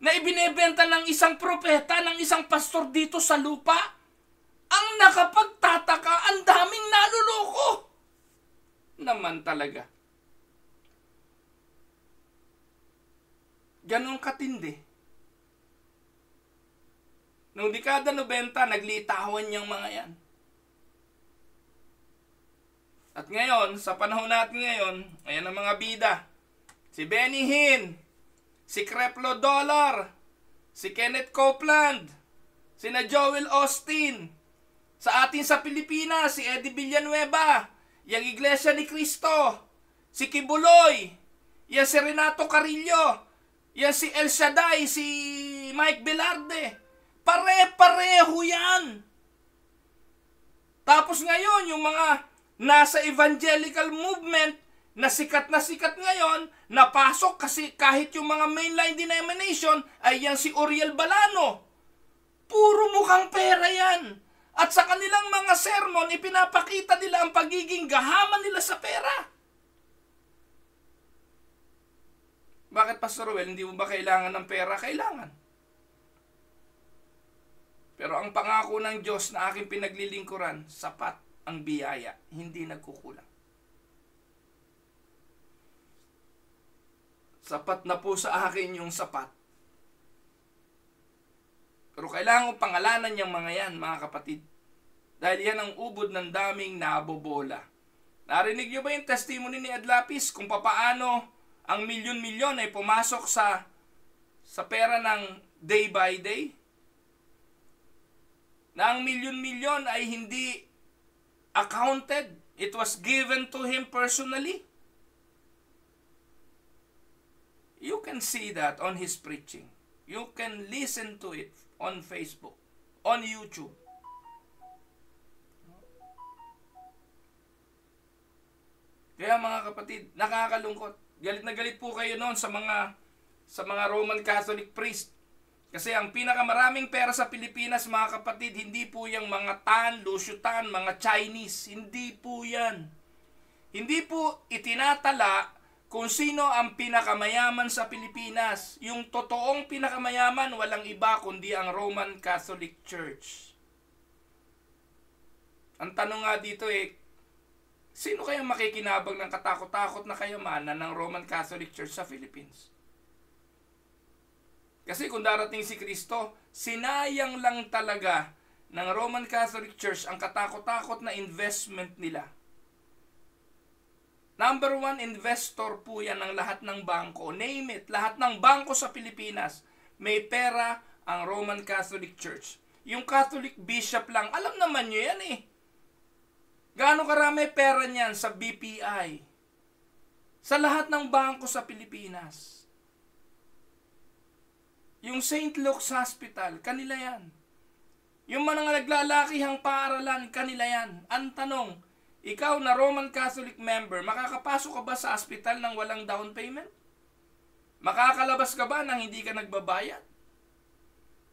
S1: na ibinebenta ng isang propeta, ng isang pastor dito sa lupa. Ang nakapagtataka, ang daming naluloko. Naman talaga. Ganon katindi. Noong dekada 90, naglitawan yung mga yan. At ngayon, sa panahon natin ngayon, ayan ang mga bida. Si Benny Hinn, si Creflo Dollar, si Kenneth Copeland, si na Joel Austin. Sa atin sa Pilipinas, si Eddie Villanueva, yung Iglesia ni Cristo, si Kibuloy, yan si Renato Carrillo, yan si El Shaddai, si Mike Velarde. Pare-pareho yan. Tapos ngayon, yung mga nasa evangelical movement na sikat ngayon, napasok kasi kahit yung mga mainline denomination ay yan si Uriel Balano. Puro mukhang pera yan. At sa kanilang mga sermon, ipinapakita nila ang pagiging gahaman nila sa pera. Bakit, Pastor Ruel, hindi mo ba kailangan ng pera? Kailangan. Pero ang pangako ng Diyos na aking pinaglilingkuran, sapat ang biyaya, hindi nagkukulang. Sapat na po sa akin yung sapat. Pero kailangan ko pangalanan yung mga yan, mga kapatid. Dahil yan ang ubod ng daming nabobola. Narinig niyo ba yung testimony ni Ed Lapis kung papaano ang milyon-milyon ay pumasok sa pera ng day by day? Na ang milyon-milyon ay hindi accounted. It was given to him personally. You can see that on his preaching. You can listen to it on Facebook, on YouTube. Kaya mga kapatid, nakakalungkot. Galit na galit po kayo noon sa mga Roman Catholic priest. Kasi ang pinakamaraming pera sa Pilipinas, mga kapatid, hindi po yung mga Tan, Lusyutan, mga Chinese. Hindi po yan. Hindi po itinatala kung sino ang pinakamayaman sa Pilipinas. Yung totoong pinakamayaman, walang iba kundi ang Roman Catholic Church. Ang tanong nga dito sino kayang makikinabang ng katakot-takot na kayamanan ng Roman Catholic Church sa Philippines? Kasi kung darating si Kristo, sinayang lang talaga ng Roman Catholic Church ang katakot-takot na investment nila. Number 1 investor po yan ng lahat ng bangko. Name it, lahat ng bangko sa Pilipinas, may pera ang Roman Catholic Church. Yung Catholic Bishop lang, alam naman nyo yan eh. Gaano karami pera niyan sa BPI? Sa lahat ng bangko sa Pilipinas. Yung St. Luke's Hospital, kanila yan. Yung mga naglalakihang paaralan, kanila yan. Ang tanong, ikaw na Roman Catholic member, makakapasok ka ba sa hospital ng walang down payment? Makakalabas ka ba nang hindi ka nagbabayad?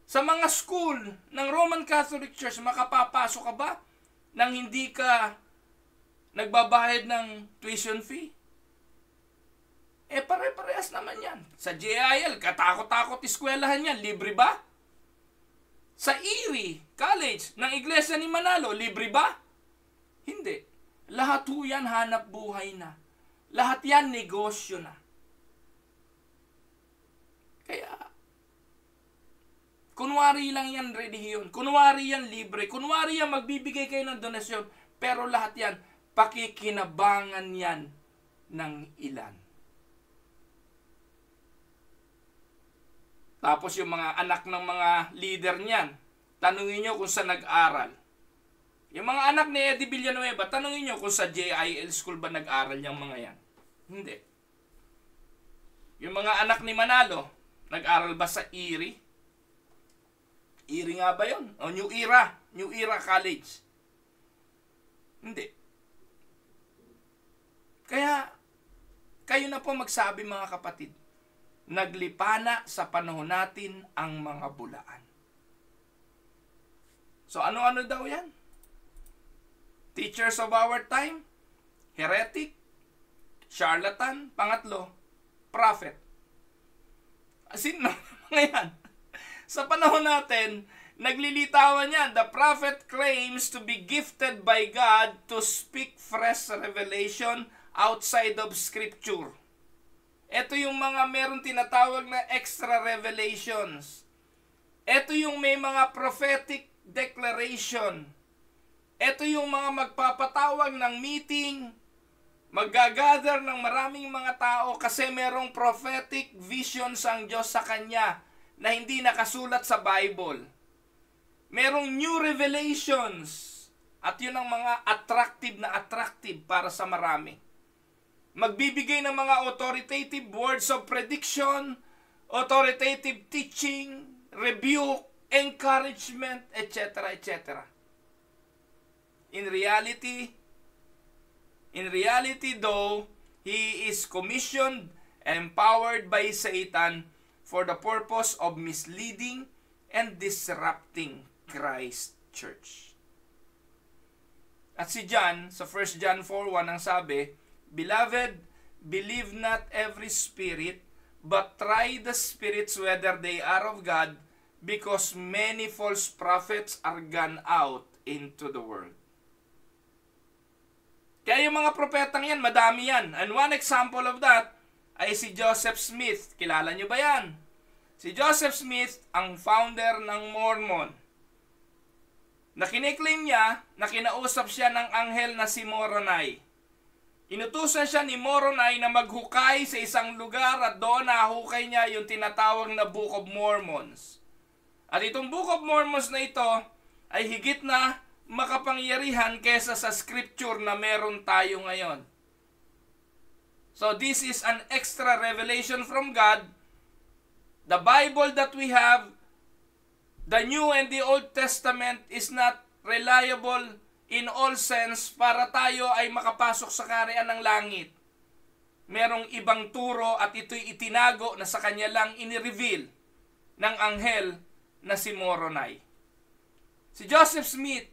S1: Sa mga school ng Roman Catholic Church, makapapasok ka ba nang hindi ka nagbabayad ng tuition fee? Pare-parehas naman yan. Sa JIL, katakot-takot eskwelahan yan. Libre ba? Sa Erie College ng Iglesia ni Manalo, libre ba? Hindi. Lahat ho yan hanap buhay na. Lahat yan negosyo na. Kaya, kunwari lang yan relihiyon. Kunwari yan libre. Kunwari yan magbibigay kayo ng donasyon. Pero lahat yan, pakikinabangan yan ng ilan. Tapos yung mga anak ng mga leader niyan, tanungin nyo kung saan nag-aral. Yung mga anak ni Eddie Villanueva, tanungin nyo kung sa JIL school ba nag-aral yung mga yan. Hindi. Yung mga anak ni Manalo, nag-aral ba sa Erie? Erie nga ba yun? O New Era College. Hindi. Kaya, kayo na po magsabi mga kapatid, naglipana sa panahon natin ang mga bulaan. So ano-ano daw yan? Teachers of our time, heretic, charlatan, pangatlo, prophet. Sino mga yan? Sa panahon natin, naglilitawan yan. The prophet claims to be gifted by God to speak fresh revelation outside of Scripture. Ito yung mga meron tinatawag na extra revelations. Ito yung may mga prophetic declaration. Ito yung mga magpapatawag ng meeting, maggagather ng maraming mga tao kasi merong prophetic visions ang Diyos sa kanya na hindi nakasulat sa Bible. Merong new revelations at yun ang mga attractive para sa marami. Magbibigay ng mga authoritative words of prediction, authoritative teaching, rebuke, encouragement, etc., etc. In reality though, he is commissioned and empowered by Satan for the purpose of misleading and disrupting Christ's church. At si John, sa 1 John 4:1 ang sabi, Beloved, believe not every spirit, but try the spirits whether they are of God, because many false prophets are gone out into the world. Kaya yung mga propetang yan, madami yan. And one example of that ay si Joseph Smith. Kilala nyo ba yan? Si Joseph Smith, ang founder ng Mormon. Na kiniklaim niya na kinausap siya ng anghel na si Moroni. Inutusan siya ni Moroni na maghukay sa isang lugar at doon nahukay niya yung tinatawag na Book of Mormons. At itong Book of Mormons na ito ay higit na makapangyarihan kesa sa scripture na meron tayo ngayon. So this is an extra revelation from God. The Bible that we have, the New and the Old Testament, is not reliable in all sense para tayo ay makapasok sa kaharian ng langit. Merong ibang turo at ito'y itinago na sa kanya lang inireveal ng anghel na si Moroni. Si Joseph Smith,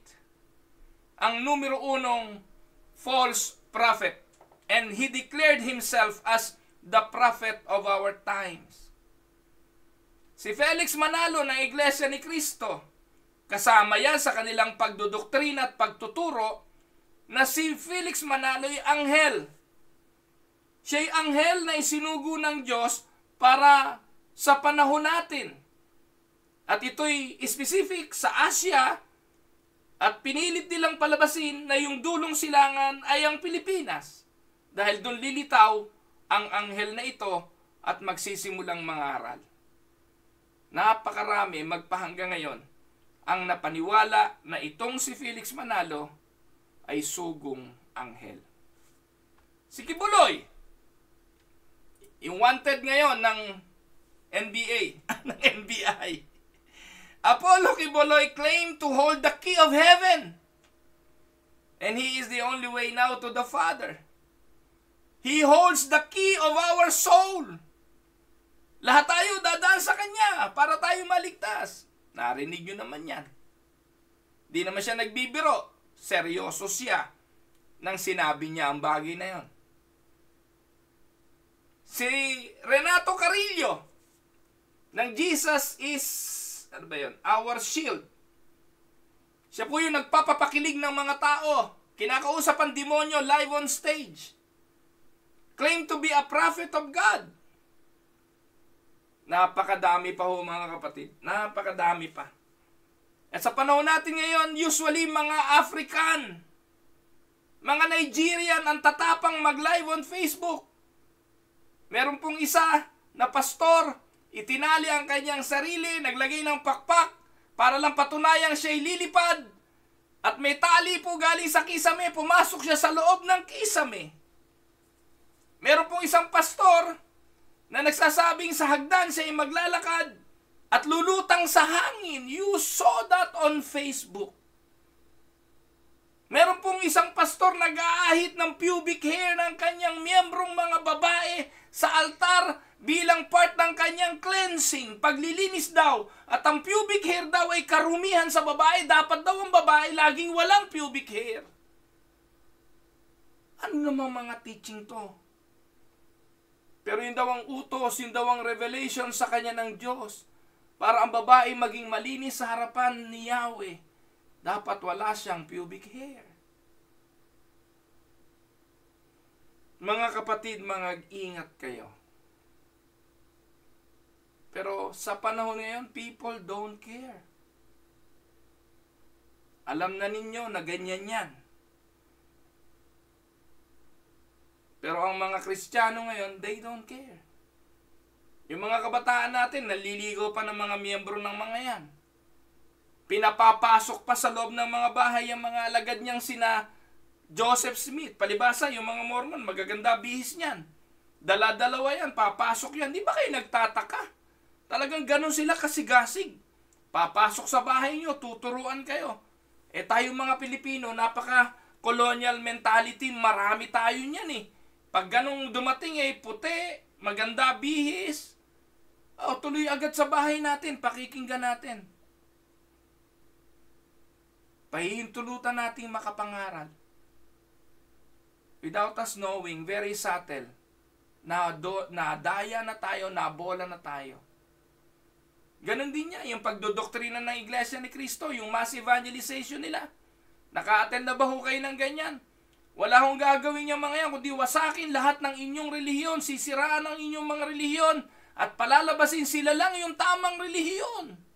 S1: ang numero 1 false prophet, and he declared himself as the prophet of our times. Si Felix Manalo ng Iglesia ni Cristo, kasama yan sa kanilang pagdodoktrina at pagtuturo na si Felix Manalo ay anghel. Siya'y anghel na isinugo ng Diyos para sa panahon natin. At ito'y specific sa Asia at pinilit nilang palabasin na yung dulong silangan ay ang Pilipinas. Dahil doon lilitaw ang anghel na ito at magsisimulang mangaral. Napakarami magpahanggang ngayon ang napaniwala na itong si Felix Manalo ay sugong anghel. Si Kibuloy, yung wanted ngayon ng NBA, ng NBI. Apollo Kibuloy claimed to hold the key of heaven. And he is the only way now to the Father. He holds the key of our soul. Lahat tayo dadaan sa Kanya para tayo maligtas. Narinig nyo naman yan. Di naman siya nagbibiro. Seryoso siya nang sinabi niya ang bagay na yon. Si Renato Carrillo ng Jesus is, ano ba yun? Our Shield. Siya po yung nagpapapakilig ng mga tao. Kinakausap ang demonyo live on stage. Claim to be a prophet of God. Napakadami pa ho mga kapatid. Napakadami pa. At sa panahon natin ngayon, usually mga African, mga Nigerian ang tatapang mag-live on Facebook. Meron pong isa na pastor, itinali ang kanyang sarili, naglagay ng pakpak para lang patunayang siya'y lilipad. At may tali po galing sa kisame, pumasok siya sa loob ng kisame. Meron pong isang pastor na nagsasabing sa hagdan siya'y maglalakad at lulutang sa hangin. You saw that on Facebook. Meron pong isang pastor na nag-aahit ng pubic hair ng kanyang miyembrong mga babae sa altar bilang part ng kanyang cleansing, paglilinis daw. At ang pubic hair daw ay karumihan sa babae. Dapat daw ang babae laging walang pubic hair. Ano namang mga teaching to? Pero yun daw ang utos, yun daw ang revelation sa kanya ng Diyos. Para ang babae maging malinis sa harapan ni Yahweh, dapat wala siyang pubic hair. Mga kapatid, mag-ingat kayo. Pero sa panahon ngayon, people don't care. Alam na ninyo na ganyan yan. Pero ang mga Kristiyano ngayon, they don't care. Yung mga kabataan natin, naliligo pa ng mga miyembro ng mga yan. Pinapapasok pa sa loob ng mga bahay ang mga alagad niyang sina Joseph Smith. Palibasa, yung mga Mormon, magaganda bihis niyan. Dala-dalawa yan, papasok yan. Di ba kayo nagtataka? Talagang ganun sila kasigasig. Papasok sa bahay niyo, tuturuan kayo. Eh tayong mga Pilipino, napaka-colonial mentality, marami tayo niyan eh. Pag ganun dumating eh, puti, maganda bihis, tuloy agad sa bahay natin, pakikinggan natin. Pahihintulutan natin makapangaral. Without us knowing, very subtle, nadaya na tayo, nabola na tayo. Ganon din niya, yung pagdodoktrina ng Iglesia ni Cristo, yung mass evangelization nila. Naka-attend na ba ho kayo ng ganyan? Wala hong gagawin niya mga yan, kundi wasakin lahat ng inyong relihiyon, sisiraan ang inyong mga relihiyon, at palalabasin sila lang yung tamang relihiyon.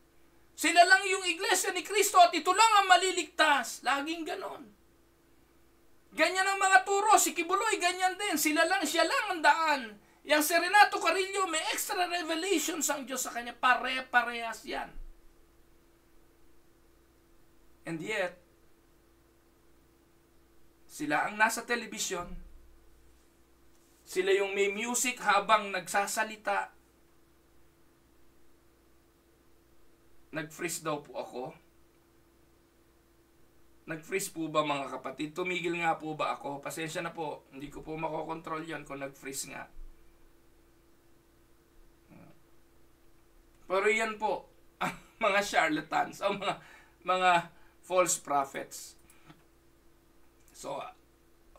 S1: Sila lang yung Iglesia ni Cristo at ito lang ang maliligtas. Laging ganon. Ganyan ang mga turo, si Kibuloy ganyan din, sila lang, siya lang ang daan. Yang si Renato Carrillo, may extra revelations ang Diyos sa kanya, pare-parehas yan. And yet, sila ang nasa telebisyon. Sila yung may music habang nagsasalita. Nag-freeze daw po ako. Nag-freeze po ba mga kapatid? Tumigil nga po ba ako? Pasensya na po. Hindi ko po makokontrol yan kung nag-freeze nga. Pero yan po, ang mga charlatans, ang mga false prophets. So,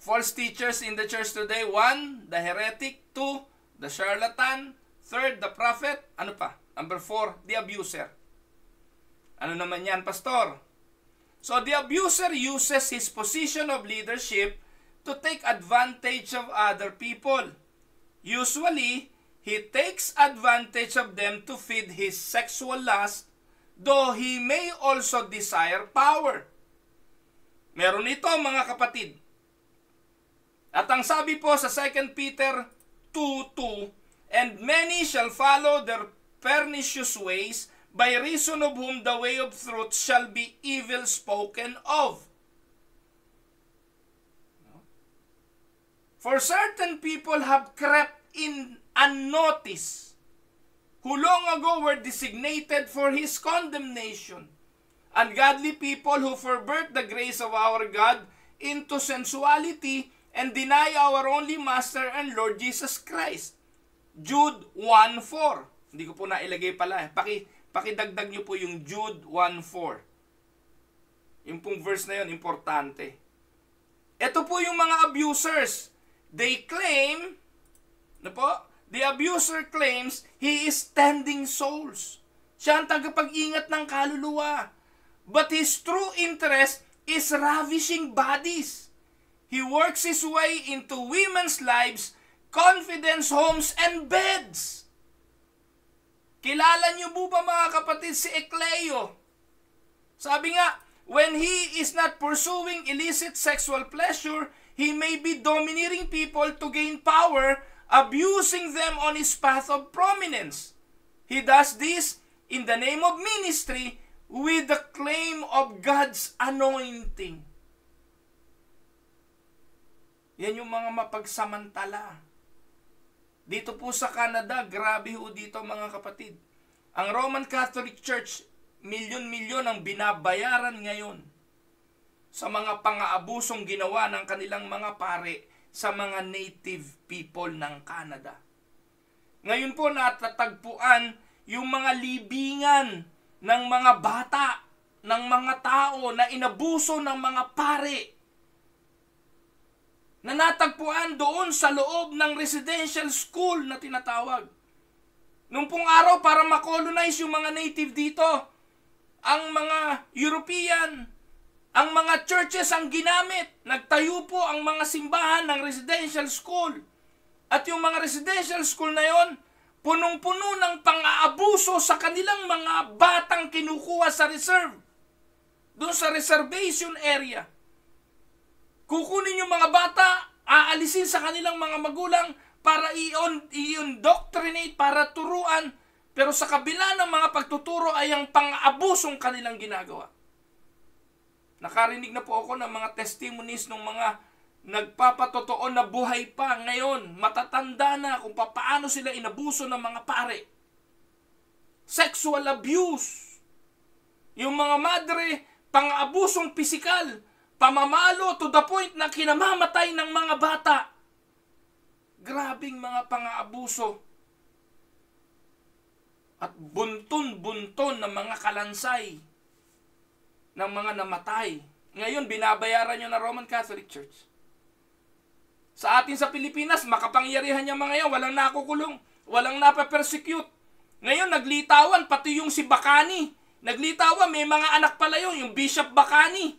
S1: false teachers in the church today, 1, the heretic, 2, the charlatan, 3, the prophet, ano pa? Number 4, the abuser. Ano naman yan, pastor? So, the abuser uses his position of leadership to take advantage of other people. Usually, he takes advantage of them to feed his sexual lust, though he may also desire power. Meron ito mga kapatid. At ang sabi po sa 2 Peter 2:2, and many shall follow their pernicious ways, by reason of whom the way of truth shall be evil spoken of. For certain people have crept in unnoticed, who long ago were designated for his condemnation. Ungodly people who pervert the grace of our God into sensuality and deny our only Master and Lord Jesus Christ. Jude 1:4. Hindi ko po nailagay pala. Pakidagdag nyo po yung Jude 1:4. Yung pong verse na yun, importante. Ito po yung mga abusers. They claim, The abuser claims he is tending souls. Siya ang tagapag-ingat ng kaluluwa. But his true interest is ravishing bodies. He works his way into women's lives, confidence, homes, and beds. Kilala niyo po ba mga kapatid si Ecleo? Sabi nga, when he is not pursuing illicit sexual pleasure, he may be domineering people to gain power, abusing them on his path of prominence. He does this in the name of ministry with the claim of God's anointing. Yan yung mga mapagsamantala. Dito po sa Canada, grabe ho dito mga kapatid. Ang Roman Catholic Church, milyon-milyon ang binabayaran ngayon sa mga pang-aabusong ginawa ng kanilang mga pare sa mga native people ng Canada. Ngayon po natatagpuan yung mga libingan ng mga bata, ng mga tao na inabuso ng mga pare na natagpuan doon sa loob ng residential school na tinatawag. Nung pong araw para makolonize yung mga native dito, ang mga European, ang mga churches ang ginamit. Nagtayo po ang mga simbahan ng residential school. At yung mga residential school na yon, punong-puno ng pang-aabuso sa kanilang mga batang kinukuha sa reserve. Doon sa reservation area. Kukunin yung mga bata, aalisin sa kanilang mga magulang para i-indoctrinate, para turuan. Pero sa kabila ng mga pagtuturo ay ang pang-aabusong kanilang ginagawa. Nakarinig na po ako ng mga testimonies ng mga nagpapatotoo na buhay pa ngayon, matatanda na kung paano sila inabuso ng mga pare. Sexual abuse. Yung mga madre, pang-abusong pisikal, pamamalo to the point na kinamamatay ng mga bata. Grabing mga pang-aabuso. At bunton-bunton ng mga kalansay ng mga namatay. Ngayon, binabayaran nyo na Roman Catholic Church. Sa atin sa Pilipinas, makapangyarihan niya mga yan, walang nakukulong, walang napapersecute. Ngayon, naglitawan, pati yung si Bacani. Naglitawan, may mga anak pala yun, yung Bishop Bacani.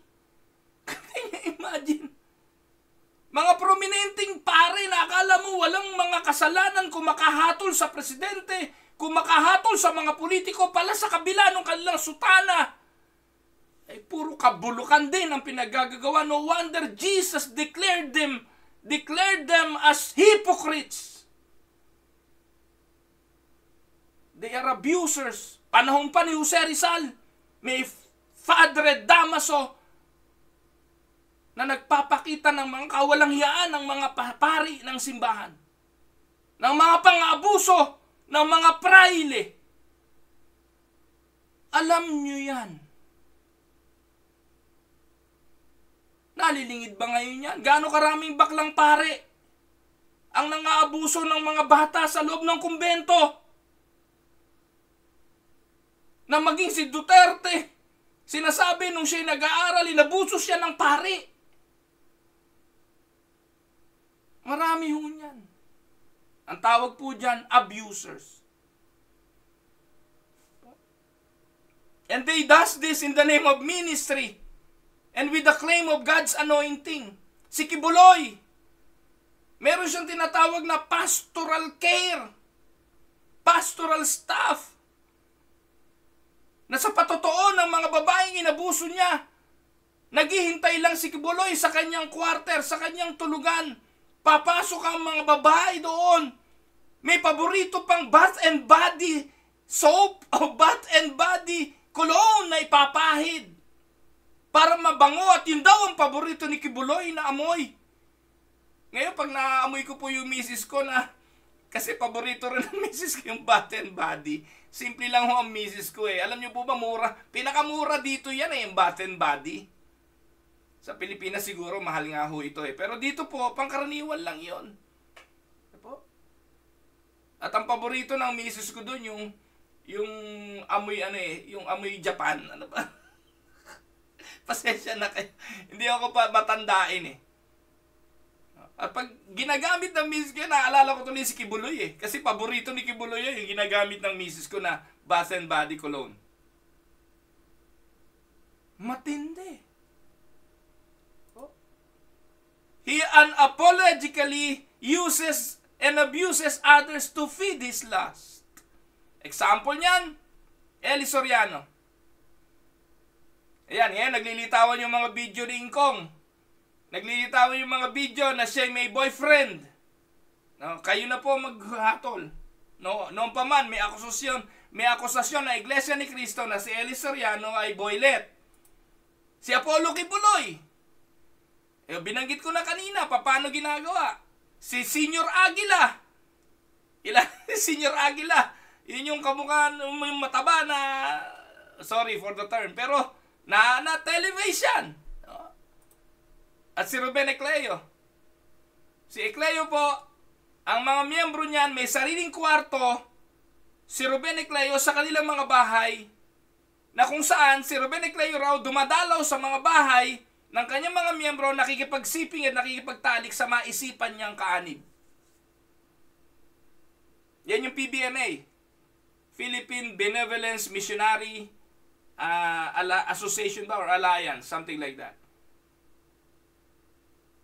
S1: Imagine. Mga prominenteng pare na akala mo walang mga kasalanan kung makahatol sa presidente, kung makahatol sa mga politiko pala sa kabila ng kanilang sutana. Ay puro kabulukan din ang pinagagagawa. No wonder Jesus declared them as hypocrites. They are abusers. Panahon pa ni Jose Rizal, may Padre Damaso na nagpapakita ng mga kawalanghiyaan ng mga pari ng simbahan, ng mga pang-abuso, ng mga praile. Alam nyo yan. Nalilingid ba ngayon yan? Gaano karaming baklang pare ang nang-aabuso ng mga bata sa loob ng kumbento? Na maging si Duterte, sinasabi nung siya'y nag-aaral, inabuso siya ng pare. Marami ho yan. Ang tawag po dyan, abusers. And they does this in the name of ministry and with the claim of God's anointing. Si Kibuloy, meron siyang tinatawag na pastoral care, pastoral staff, na sa patotoo ng mga babaeng inabuso niya, naghihintay lang si Kibuloy sa kanyang quarter, sa kanyang tulugan. Papasok ang mga babae doon. May paborito pang bath and body soap o bath and body cologne na ipapahid para mabango, at yun daw ang paborito ni Kibuloy na amoy. Ngayon pag naamoy ko po yung misis ko na, kasi paborito rin ng misis ko yung bath and body, simple lang ho ang misis ko eh. Alam niyo po ba, mura, pinakamura dito yan eh, yung bath and body. Sa Pilipinas siguro mahal nga ho ito eh. Pero dito po, pangkaraniwan lang yon. At ang paborito ng misis ko doon yung amoy yung amoy Japan. Ano ba? Pasensya na kayo. Hindi ako pa matandain eh. At pag ginagamit ng misis ko, naalala ko tuloy si Kibuloy eh. Kasi paborito ni Kibuloy yun, yung ginagamit ng misis ko na Bath and Body Cologne. Matindi. Oh. He unapologetically uses and abuses others to feed his lust. Example niyan, Eli Soriano. Ayan, ngayon, naglilitawan yung mga video ni Ingkong. Naglilitawan yung mga video na siya may boyfriend. No, kayo na po maghatol. No, noon pa man, may akusasyon na Iglesia ni Cristo na si Eli Soriano ay boylet. Si Apollo Kibuloy. Binanggit ko na kanina, paano ginagawa? Si Senior Aguila. Senior Aguila. Yun yung kamukha, yung mataba na, sorry for the term, pero na television. At si Ruben Ecleo. Si Ecleo po, ang mga miyembro niyan may sariling kwarto, si Ruben Ecleo sa kanilang mga bahay, na kung saan si Ruben Ecleo raw dumadalaw sa mga bahay ng kanyang mga miyembro, nakikipagsiping at nakikipagtalik sa maisipan niyang kaanib. Yan yung PBMA, Philippine Benevolence Missionary Association ba or Alliance, something like that.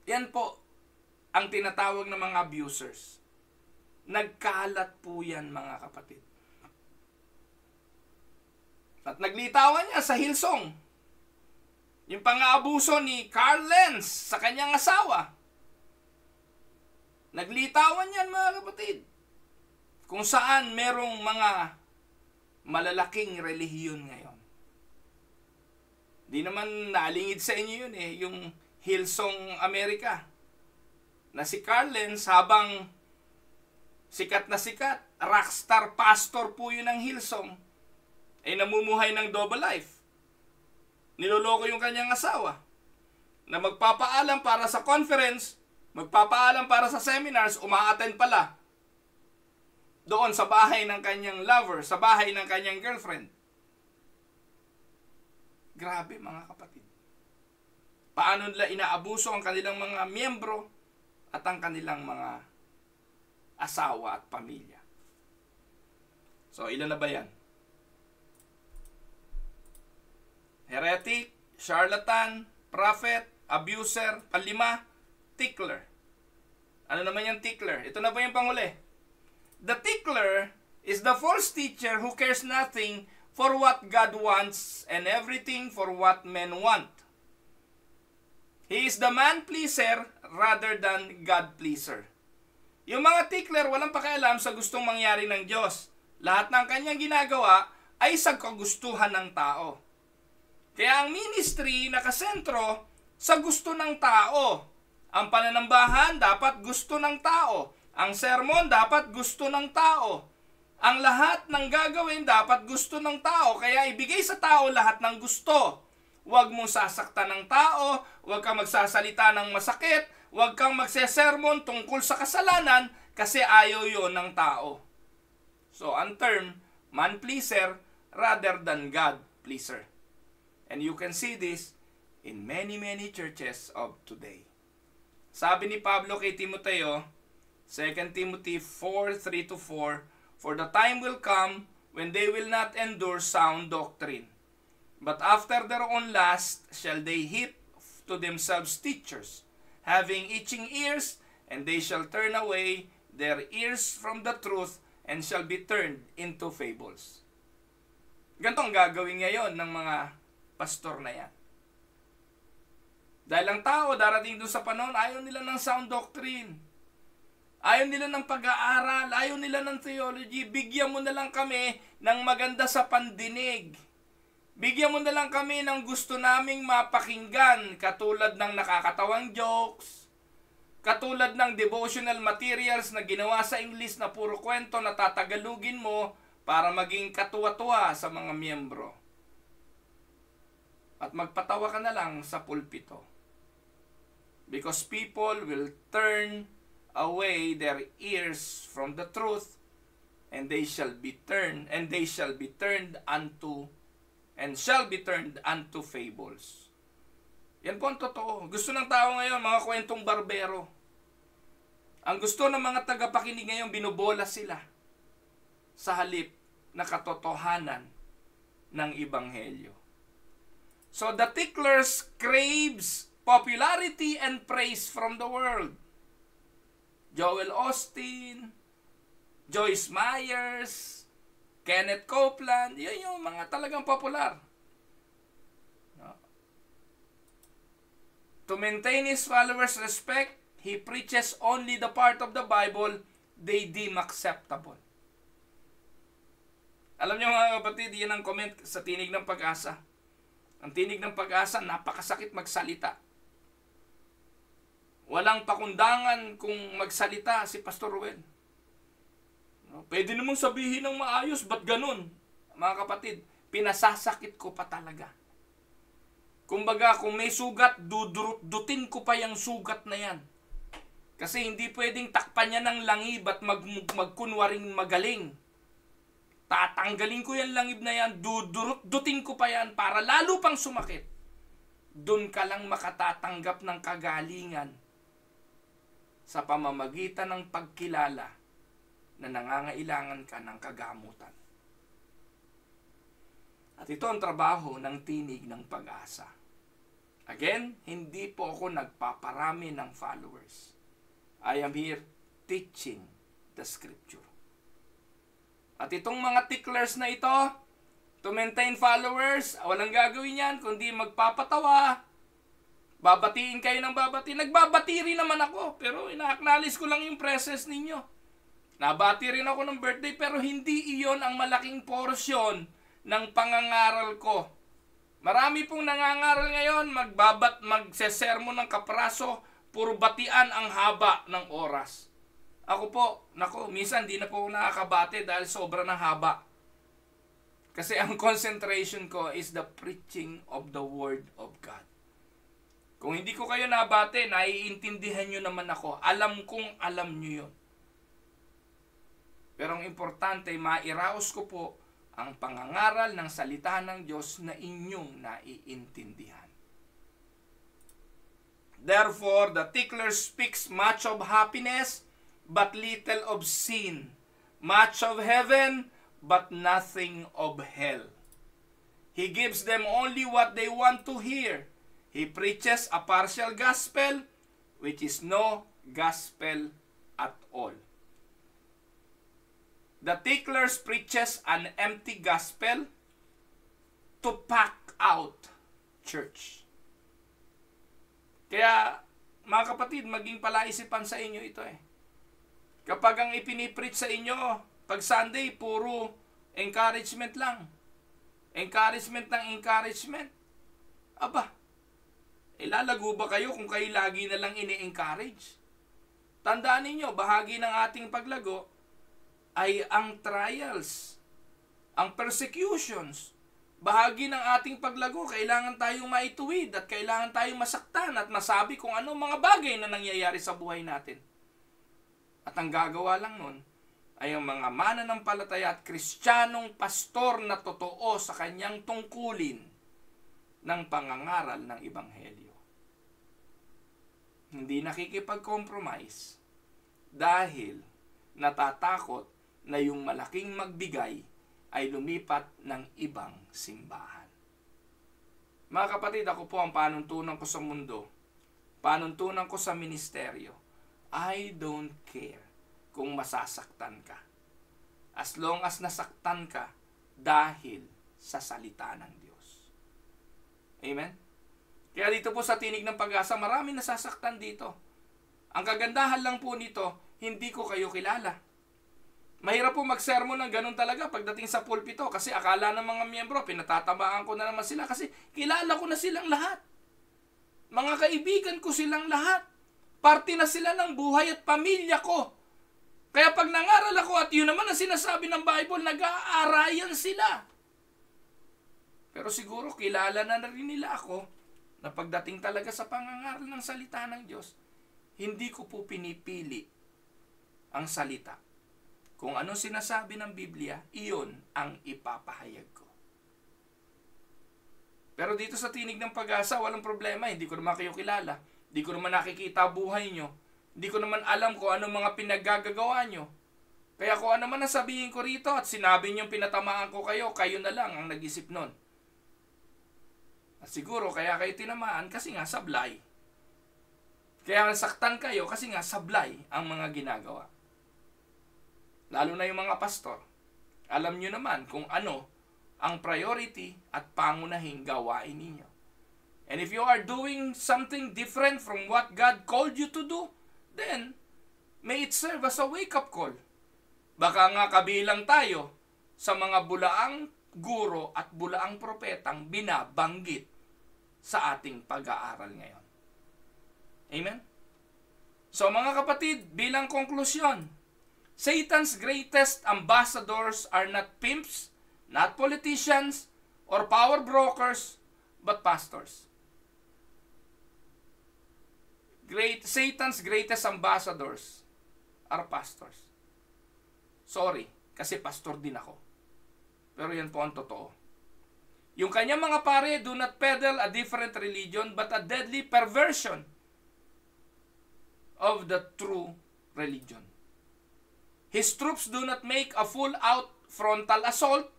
S1: Yan po ang tinatawag ng mga abusers. Nagkalat po yan, mga kapatid. At naglitawan niya sa Hillsong. Yung pang-aabuso ni Carl Lenz sa kanyang asawa. Naglitawan yan, mga kapatid. Kung saan merong mga malalaking relihiyon ngayon. Di naman nalingid sa inyo yun eh, yung Hillsong America. Na si Carl Lenz, habang sikat na sikat, rockstar pastor po yun ng Hillsong, ay namumuhay ng double life. Niloloko yung kanyang asawa na magpapaalam para sa conference, magpapaalam para sa seminars, umaattend pala doon sa bahay ng kanyang lover, sa bahay ng kanyang girlfriend. Grabe, mga kapatid. Paano nila inaabuso ang kanilang mga miyembro at ang kanilang mga asawa at pamilya. So, ilan na ba yan? Heretic, charlatan, prophet, abuser, panlima, tickler. Ano naman yung tickler? Ito na ba yung panghuli? The tickler is the false teacher who cares nothing for what God wants and everything for what men want. He is the man-pleaser rather than God-pleaser. Yung mga tickler, walang pakialam sa gustong mangyari ng Diyos. Lahat ng kanyang ginagawa ay sa kagustuhan ng tao. Kaya ang ministry nakasentro sa gusto ng tao. Ang pananambahan dapat gusto ng tao. Ang sermon dapat gusto ng tao. Ang lahat ng gagawin dapat gusto ng tao. Kaya ibigay sa tao lahat ng gusto. Huwag mong sasaktan ng tao, huwag kang magsasalita ng masakit, huwag kang magsesermon tungkol sa kasalanan kasi ayaw yon ng tao. So, ang term, man-pleaser rather than God-pleaser. And you can see this in many churches of today. Sabi ni Pablo kay Timoteo, 2 Timothy 4:3-4, "For the time will come when they will not endure sound doctrine. But after their own lust shall they heap to themselves teachers, having itching ears, and they shall turn away their ears from the truth, and shall be turned into fables." Ganito ang gagawin ngayon ng mga pastor na yan. Dahil ang tao, darating doon sa panahon, ayaw nila ng sound doctrine. Ayaw nila ng pag-aaral, ayaw nila ng theology. Bigyan mo na lang kami ng maganda sa pandinig. Bigyan mo na lang kami ng gusto naming mapakinggan, katulad ng nakakatawang jokes, katulad ng devotional materials na ginawa sa English na puro kwento na tatagalugin mo para maging katuwa-tuwa sa mga miyembro. At magpatawa ka na lang sa pulpito. Because people will turn away their ears from the truth, and they shall be turned unto fables. Yan po ang totoo. Gusto ng tao ngayon, mga kwentong barbero. Ang gusto ng mga tagapakinig ngayon, binobola sila sa halip na katotohanan ng Ebanghelyo. So the ticklers craves popularity and praise from the world. Joel Osteen, Joyce Myers, Kenneth Copeland, yun yung mga talagang popular. No? To maintain his followers' respect, he preaches only the part of the Bible they deem acceptable. Alam niyo mga kapatid, yan ang comment sa Tinig ng Pag-asa. Ang Tinig ng Pag-asa, napakasakit magsalita. Walang pakundangan kung magsalita si Pastor Ruel. Pwede namang sabihin ng maayos, ba't ganun? Mga kapatid, pinasasakit ko pa talaga. Kumbaga, kung may sugat, dudutin ko pa yung sugat na yan. Kasi hindi pwedeng takpan niya ng langib at magkunwaring magaling. Tatanggalin ko yung langib na yan, dudutin ko pa yan para lalo pang sumakit. Doon ka lang makatatanggap ng kagalingan sa pamamagitan ng pagkilala na nangangailangan ka ng kagamutan. At ito ang trabaho ng Tinig ng Pag-asa. Again, hindi po ako nagpaparami ng followers. I am here teaching the Scripture. At itong mga ticklers na ito, to maintain followers, walang gagawin yan, kundi magpapatawa, babatiin kayo ng babatiin. Nagbabati rin naman ako, pero ina-acknowledge ko lang yung presence ninyo. Nabati rin ako ng birthday, pero hindi iyon ang malaking porsyon ng pangangaral ko. Marami pong nangangaral ngayon, magsesermon ng kapraso, puro batian ang haba ng oras. Ako po, minsan di na po nakakabate dahil sobra ng haba. Kasi ang concentration ko is the preaching of the Word of God. Kung hindi ko kayo nabate, naiintindihan nyo naman ako. Alam kong alam nyo yun. Pero ang importante, mairaos ko po ang pangangaral ng salita ng Diyos na inyong naiintindihan. Therefore, the tickler speaks much of happiness, but little of sin, much of heaven, but nothing of hell. He gives them only what they want to hear. He preaches a partial gospel, which is no gospel at all. The ticklers preaches an empty gospel to pack out church. Kaya, mga kapatid, maging palaisipan sa inyo ito eh. Kapag ang ipinipreach sa inyo, pag Sunday, puro encouragement lang. Encouragement ng encouragement. Aba, ilalago ba kayo kung kayo lagi na lang ini-encourage? Tandaan ninyo, bahagi ng ating paglago ay ang trials, ang persecutions. Bahagi ng ating paglago, kailangan tayong maituwid at kailangan tayong masaktan at masabi kung ano mga bagay na nangyayari sa buhay natin. At ang gagawa lang nun ay ang mga mananampalataya at Kristiyanong pastor na totoo sa kanyang tungkulin ng pangangaral ng Ebanghelyo. Hindi nakikipag-compromise dahil natatakot na yung malaking magbigay ay lumipat ng ibang simbahan. Mga kapatid, ako po ang panuntunan ko sa mundo, panuntunan ko sa ministeryo. I don't care kung masasaktan ka. As long as nasaktan ka dahil sa salita ng Diyos. Amen? Kaya dito po sa Tinig ng Pag-asa, marami nasasaktan dito. Ang kagandahan lang po nito, hindi ko kayo kilala. Mahirap po magsermon ng ganun talaga pagdating sa pulpito kasi akala ng mga miyembro, pinatatamaan ko na naman sila kasi kilala ko na silang lahat. Mga kaibigan ko silang lahat. Parte na sila ng buhay at pamilya ko. Kaya pag nangaral ako at yun naman ang sinasabi ng Bible, nag-aarayan sila. Pero siguro kilala na rin nila ako na pagdating talaga sa pangangaral ng salita ng Diyos, hindi ko po pinipili ang salita. Kung anong sinasabi ng Biblia, iyon ang ipapahayag ko. Pero dito sa Tinig ng Pag-asa, walang problema. Hindi ko naman kayo kilala. Hindi ko naman nakikita buhay nyo. Hindi ko naman alam kung ano mga pinaggagawa nyo. Kaya kung ano man ang sabihin ko rito at sinabi nyo pinatamaan ko kayo, kayo na lang ang nag-isip nun. At siguro kaya kayo tinamaan kasi nga sablay. Kaya nasaktan kayo kasi nga sablay ang mga ginagawa. Lalo na yung mga pastor. Alam nyo naman kung ano ang priority at pangunahing gawain ninyo. And if you are doing something different from what God called you to do, then may it serve as a wake-up call. Baka nga kabilang tayo sa mga bulaang guro at bulaang propetang binabanggit sa ating pag-aaral ngayon. Amen? So mga kapatid, bilang konklusyon, Satan's greatest ambassadors are not pimps, not politicians, or power brokers, but pastors. Satan's greatest ambassadors are pastors. Sorry, kasi pastor din ako. Pero yan po ang totoo. Yung kanyang mga pare do not peddle a different religion but a deadly perversion of the true religion. His troops do not make a full-out frontal assault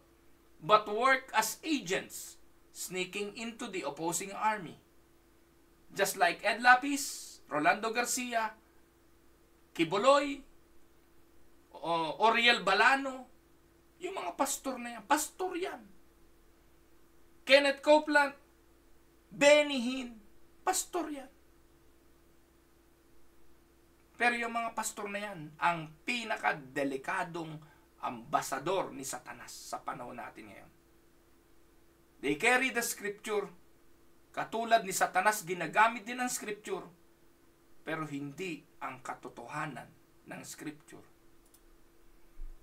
S1: but work as agents sneaking into the opposing army. Just like Ed Lapis, Rolando Garcia, Kiboloy, Oriel Balano, yung mga pastor na yan, pastor yan. Kenneth Copeland, Benny Hinn, pastor yan. Pero yung mga pastor na yan, ang pinakadelikadong ambasador ni Satanas sa panahon natin ngayon. They carry the scripture. Katulad ni Satanas, ginagamit din ang scripture, pero hindi ang katotohanan ng scripture.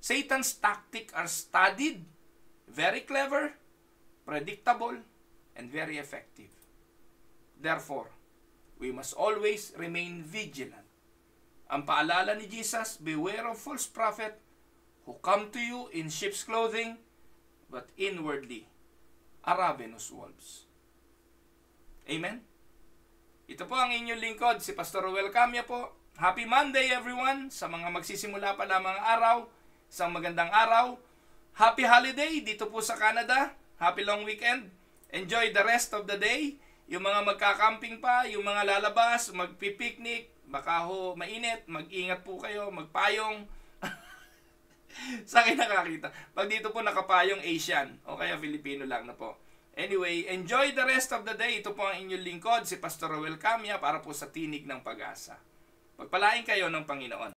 S1: Satan's tactics are studied, very clever, predictable, and very effective. Therefore, we must always remain vigilant. Ang paalala ni Jesus, beware of false prophet who come to you in sheep's clothing, but inwardly are ravenous wolves. Amen? Ito po ang inyong lingkod, si Pastor Ruel Camia po. Happy Monday everyone, sa mga magsisimula pa lamang araw, isang magandang araw. Happy holiday dito po sa Canada. Happy long weekend. Enjoy the rest of the day. Yung mga magkakamping pa, yung mga lalabas, magpipiknik, baka ho mainit, mag-ingat po kayo, magpayong. Sa akin nakakita. Pag dito po nakapayong Asian, o kaya Filipino lang na po. Anyway, enjoy the rest of the day. Ito po ang inyong lingkod, si Pastor Ruel Camia, para po sa Tinig ng Pag-asa. Pagpalain kayo ng Panginoon.